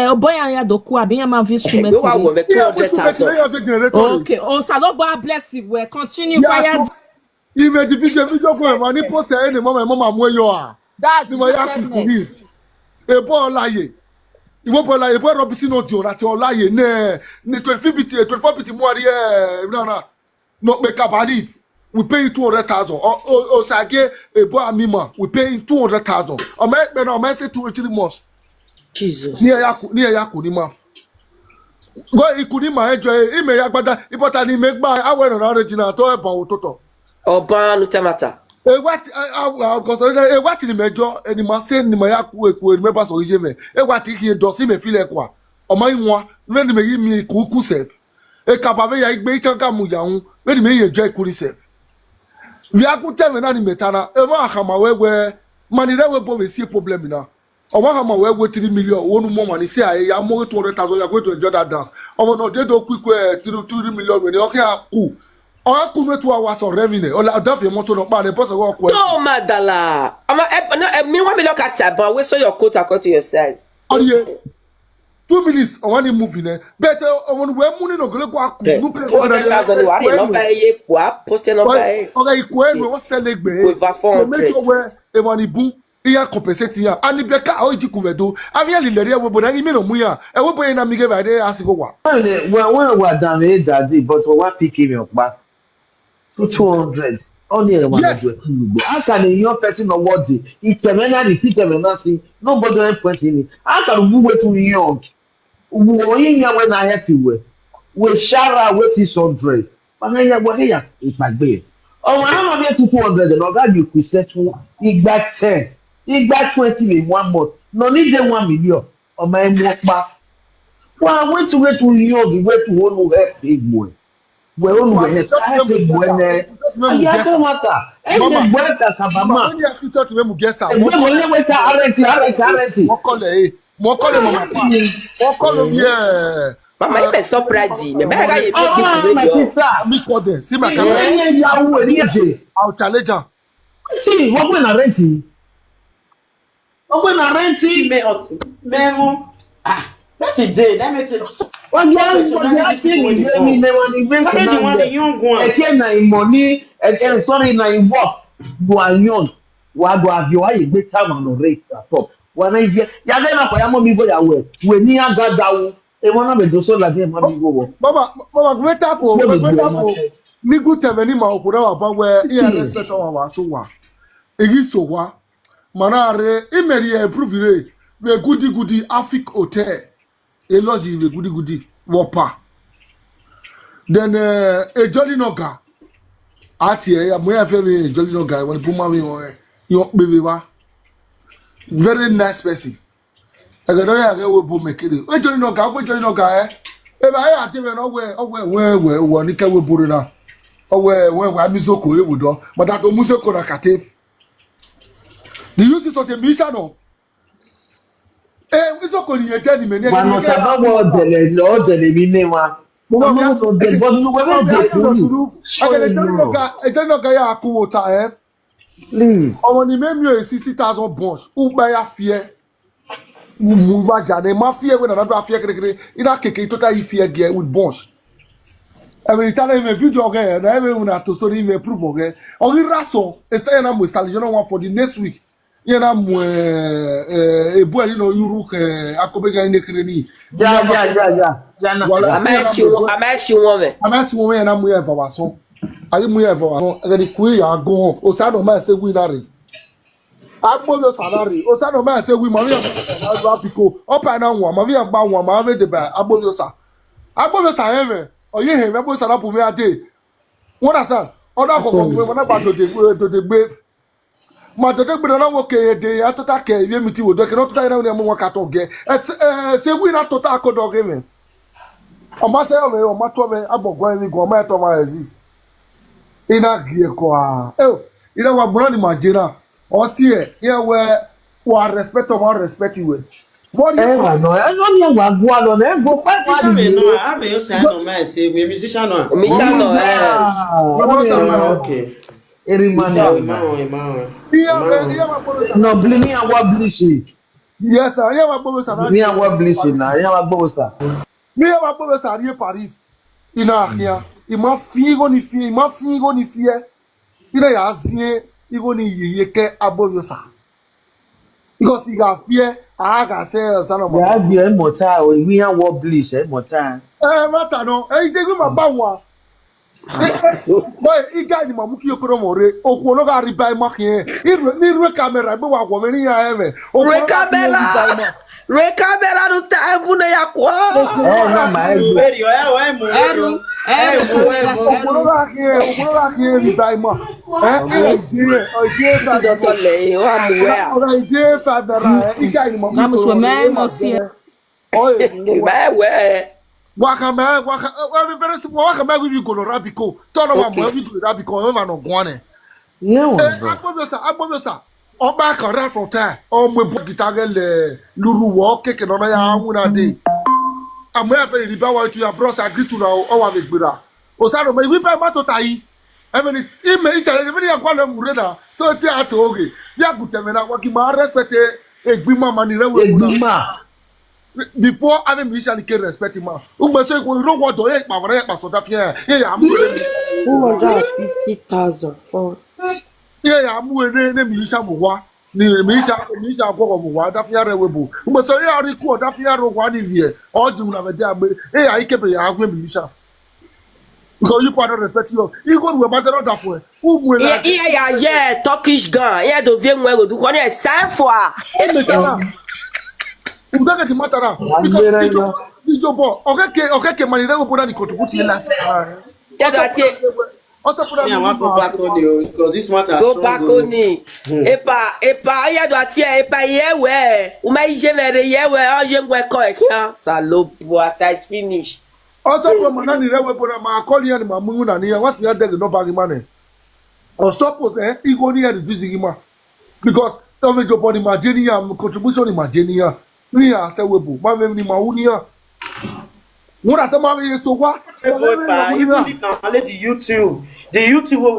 oboya ya doku abi ya ma instrument. Okay, oh salobo bless you. We continue fire. You made the video go money post any mama moyo. That's wickedness. Ebo laye. Iwo bo laye bo robisi no dio lati olaye ne 24 biti mo ari no make up ali. We pay you 200,000. Or Sage Ebo Amima, we pay you 200,000. Or may say 2 or 3 months. Jesus. Near Yakunima. Go Ikunima enjoy ime yagbada importantly make by our original to about toto. Oba Lutemata. What in the major and the Marseille Nimayaku remember so Jeme. What he does him a feel equa. Or my one, when they give me Kuku said. A Capavea Baker Gamuyan, when me a Jay Kurise. We are good time and animatana. Eva Hama where money never both see a problem now. Or one Hama where 3 million, one more money say I am more 200,000. You are going to enjoy that dance. Or no, they don't quick 2 million when you okay, cool. Or I could not 2 hours of revenue. Or that your motor not bad. No, Madala. Me want me look at that, but we saw your coat according to your size. Oh, yeah. 2 minutes on one movie, better on where money no go go. 200,000 not buy ye post no buy. Okay, when we sell leg be. Make sure where e money boom. Iya compensate ya. Ani beka o ji kuvedo. Ami ali leria we bona imi no mu ya. E we boy na mi ge ba dey asigo wa. When we down e daddy but we pick him up back. 200. Only a man do. How can a young person not what it's a man repeat a see nobody will point in it. How can we wait too young? When I happy with Shara with 600. But here it's my babe. Oh, when I'm here to 200, and God you could set he got 10, he got 20 in 1 month. No need them 1 million. Or my walk back. Well, I went to wait too young, the way to one who help big boy. Well, we have big boy there. And the other matter. And the boy that come back. Only a future to me guess out. More call mama. More call yeah. Mama, you been surprising. Me beg you my sister. Me call them. See my camera. I'll challenge her. renting. What when I renting? What when I renting? Memo. Ah, that's a day. Let me tell you. What you asking me? Me never even Carry the one, the young one. Again, na money. Again, sorry, na work. Go and young. Wa go have you. I get time on the rate at top. When I say, ya get na for ya mommy go ya we. We ni aga dawo. E wanna be do so like them mommy go. Mama, weta for ni good temeni ma okura wa pa we e respect wa so wa. Egi so wa. Manare imeri improve re. We goody Afik hotel. E lodge we goody wopa. Then a jolly noga. Ati ya mo ya fe me jolly noga when puma we yo baby wa. Very nice person. I got ya get we bo mekere. O jolly noga e ba ya ati we no we ni ka we buru na. O we amizoko e wudo. But that omuzoko na kate. The use is of the mission no. Izoko ni yete ni meni. Wa no ta bo dele mi ne wa. Mo ma no de bo nu we no de ku. Ejeno ya akuwota please. Omo ni memi o 60,000 bonds. U ba ya fie. U move jade ma fie we na do fie krekere. Ina keke total fie ge with bonds. Every time me video ge na me una to story me prove ge. Ori raso esta na mo installation one for the next week. Yena mo ebu ali no yuru akobega ine kreni. Ya na. Amasi won na mo evawason. Ayi mo evawason e di ku ya go o sa no ma se wi na re. Agbo yo salary o sa no ma se wi mo ri na piko opa na nwa ma vi agba nwa ma ve de ba agbo yo sa eme oye he me bo sa na pu mi ade. Won asan odo akoko mo na gba to de gbe ma to de gbe na wo ke de atota ke wi mi ti wo do ke no to ta na ni mo ka to ge se wi na to ta ko do ge me o ma se o me o ma to me abogwa ni go ma to ma exist ina gie ko ina wa bro ni majina o si ye wa respect o ma respect we what you no ni wa gwa lo na go pa pa ni no abe yo say no ma say we musician no okay no blini awa blishi yes sir ya wa bobo sa ni awa blishi na ya wa bobo sa mi ya wa bobo sa ri Paris ina ahia ima figo ni fie ina ya azie igo ni yeye ke aboyo sa because he got fear aga say sana mo ya bi e mota o mi ya wa blishi e mota mata no je gbe ma ba wa boy iga ni mamu ki okoro more okwo no ga riba ma kin ni re camera gbe wa wo mi ni ya eme re camera no ta ebu na ya kwa na ma eru okwo no ga kin riba ma ide famera iga ni mamu Vamos we me mo si waka very simple waka me we go no rabiko turn over mo we do rabiko we ma no gwan agbobosa oba kan ra from time o mo bo guitar le luru wo keke no ya hu na dey amo ya fe riba wa to your bros agree to na o wa me gbera o sa no me we pa ma to tai emeni ime itare me ya kwa le mure na to ti ato oge ya guteme na wa ki ma respect egbi mama ni rewe na before having musician can respect him. Ugbe so ko ro wo do ye pa wore pa so da fie ye ya mu 250,000 for ye ya mu ne musician mo wa ni musician ko mo wa da fie rewe bo ugbe so ye ri ku da fie ro wa ni vie o ju na be da gbe ye ya ike be ya gbe musician because you don't respect you go we ma se no da fo umu e ya Turkish gun e do vie nwe go du ko ni sai fo Udaka ti matara because tijo bo okeke manire go put ni contribute in life also put me want go back on you because this matter go back on ni epa ya do ati epa yewe o ma ije mere yewe o je ngwe ko e kan salopo size finish also put manani rewe put ma call you ni ma mungu na ni what's your dead no bag money or suppose e go ni reduce gima because of your body Nigeria contribution in Nigeria we are say webo ma me ni ma unia What are some of you so what? Even if now only the YouTube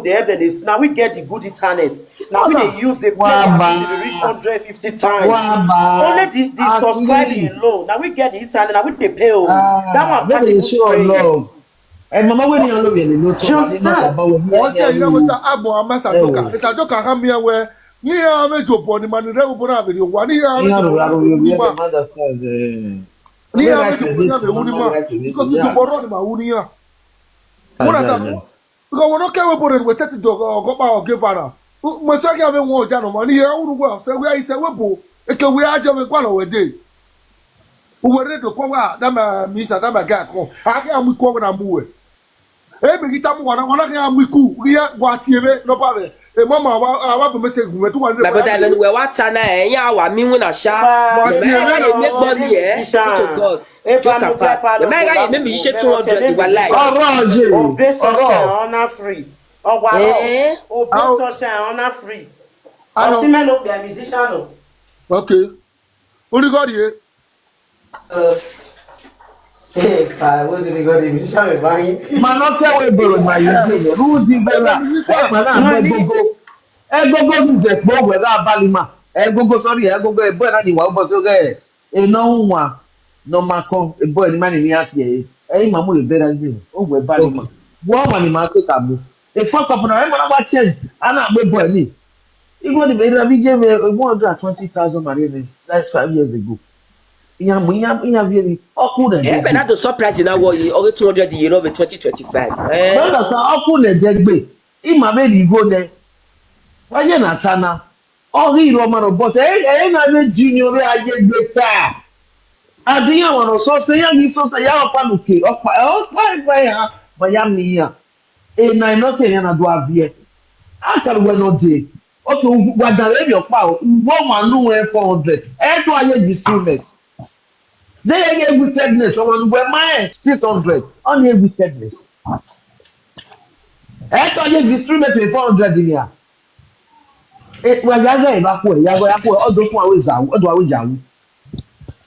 they have is now we get the good internet. Now we they use the play they reach 150 times. Only the subscribing alone. Now we get the internet. Now we they pay. That one pass show love. And mama when you love you no talk. Once you know what Agbo Amasa Joka. It's a joke come here where me a me job on the man the real bona video. One here a me because you do borrow the Maunia. What is that? Because we're not capable with setting to go back or give her. Most of them won't money here. So we are a weapon. Because we are just one over day. We were ready to come out. That Mr. Damaga come. I can't come and move. Every time one can we cool. We are what you no problem. The mama, I want to message you. But then we what's an I mean, a sharp. Make money, eh? To God. The man, maybe you should 200 life. Oh, best on free. Oh, wow. Oh, best on free. I see men of the musician. Okay. Only got here. What did you got in musician? Man, not tell we borrow my YouTube. Who's in Bella? Go is a boy without Balima. Go, sorry, I go a boy anyone, but okay. No one. No Marco, a boy, man in the ass, eh? Mamma is better than you. Oh, we're Balima. One money, Marco Tabu. A fuck up on a change. I'm not with boy. Even if they gave me 120,000 money, that's 5 years ago. Yeah, really. Oh, couldn't. Yeah, but not the surprise in our way. Over 200 euro in 2025. No, that's how couldn't they be? In my baby go there. Why you not Tana? All the Roman but I junior, I get the time. I think I want to so say, he's so say, I'm panuki. Oh, why, Miami here. And I not saying I do have here. I can well not day. Okay, what the your power? Woman, no 400. And why you instruments? They are wickedness. Someone were my 600. Only wickedness. And why you instrument 400 in here? It was Yago, all those ones are what do I wish?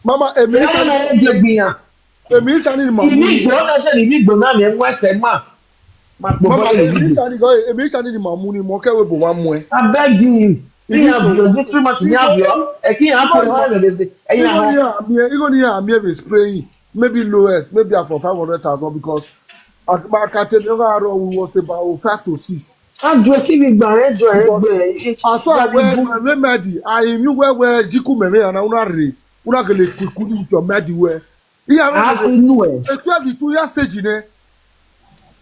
Mama, a mission in my money, one more. I beg you. You have your district, you have your a king after I'm here spraying. Maybe lowest, maybe for 500,000 because my category was about 5 to 6. I'm joking by I saw where remedy. I knew where Jiku Mere and Unari. Unagale could with your medi where. Yeah, I knew it. A 22 years stage in it.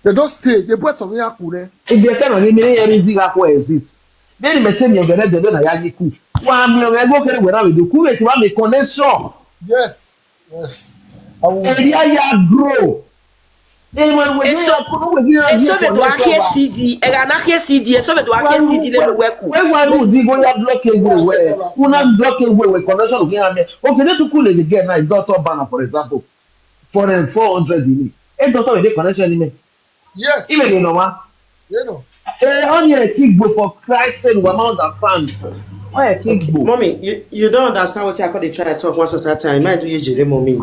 They don't stay, the boys of Yakune. If they tell me, anything exist. Then you may tell me you're going to do a Yaku. Why, I'm going to go with the Kuwait to have a connection. Yes. And grow. So that we CD, and I CD, so that we CD. Why would you go block away? Who not block away with connection again? Okay, let's cool it again. I got a banner, for example, for 400 in it. It's also a connection in it. Yes. Even you know what? You know. Only a kickbook for Christ's sake, we understand. Why a kickbook? Mommy, you don't understand what I call the try to talk once at a time. I do you, mommy.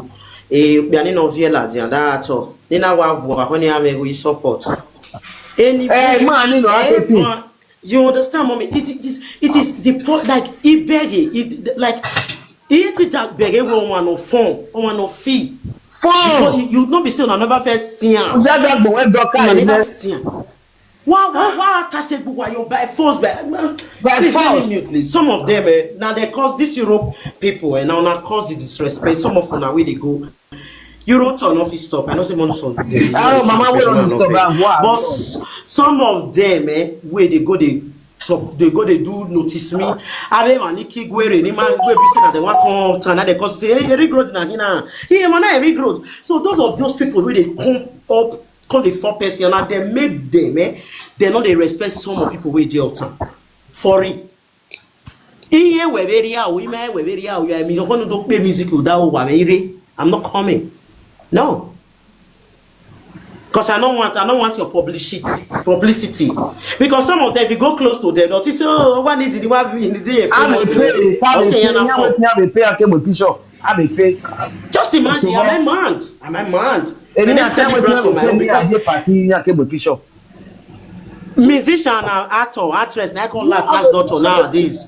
Bianin of Viela, that all. Nina when you support. Any man, you understand, mommy? It is the point like it beg it like it that beg one of phone, one of fee. Because you not be saying I never first seen. Never seen. Why attach it book while you by force by force? Some of them now they cause this Europe people and now not cause the disrespect. Some of them now where they go. Euro turn off his stop. I know some of them. But some of them where they go they do notice me. I be man kick where any man go be saying that they want come turn they cause say hey regrowth na hina. Hey man I regrowth. So those of those people where they come up come the 4 person and they make them they know they respect some of people where they out for it. Here we very how we may we very how I mean you want to play music without I'm not coming. No. Because I don't want your publicity. Because some of them, if you go close to them, they'll say, oh, what needs the one in the day? I be pay. Just imagine, I'm a man. And Let's celebrate on my own because musician and actor, actress, I can't laugh past doctor nowadays.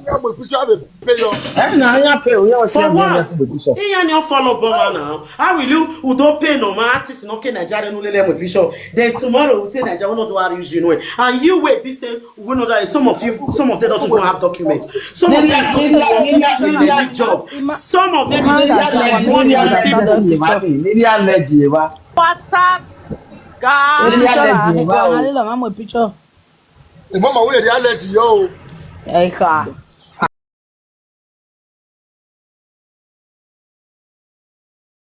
For what? He ain't follow Boma now. How will you who don't pay no man artist no can Nigeria no let them bishop? Then tomorrow we say Nigeria will not do our use, you know. And you wait, be say we know that some of them don't even have documents. Some of them don't work a legit job. Some of them What's up, guys? Mama, where the allergy, yo?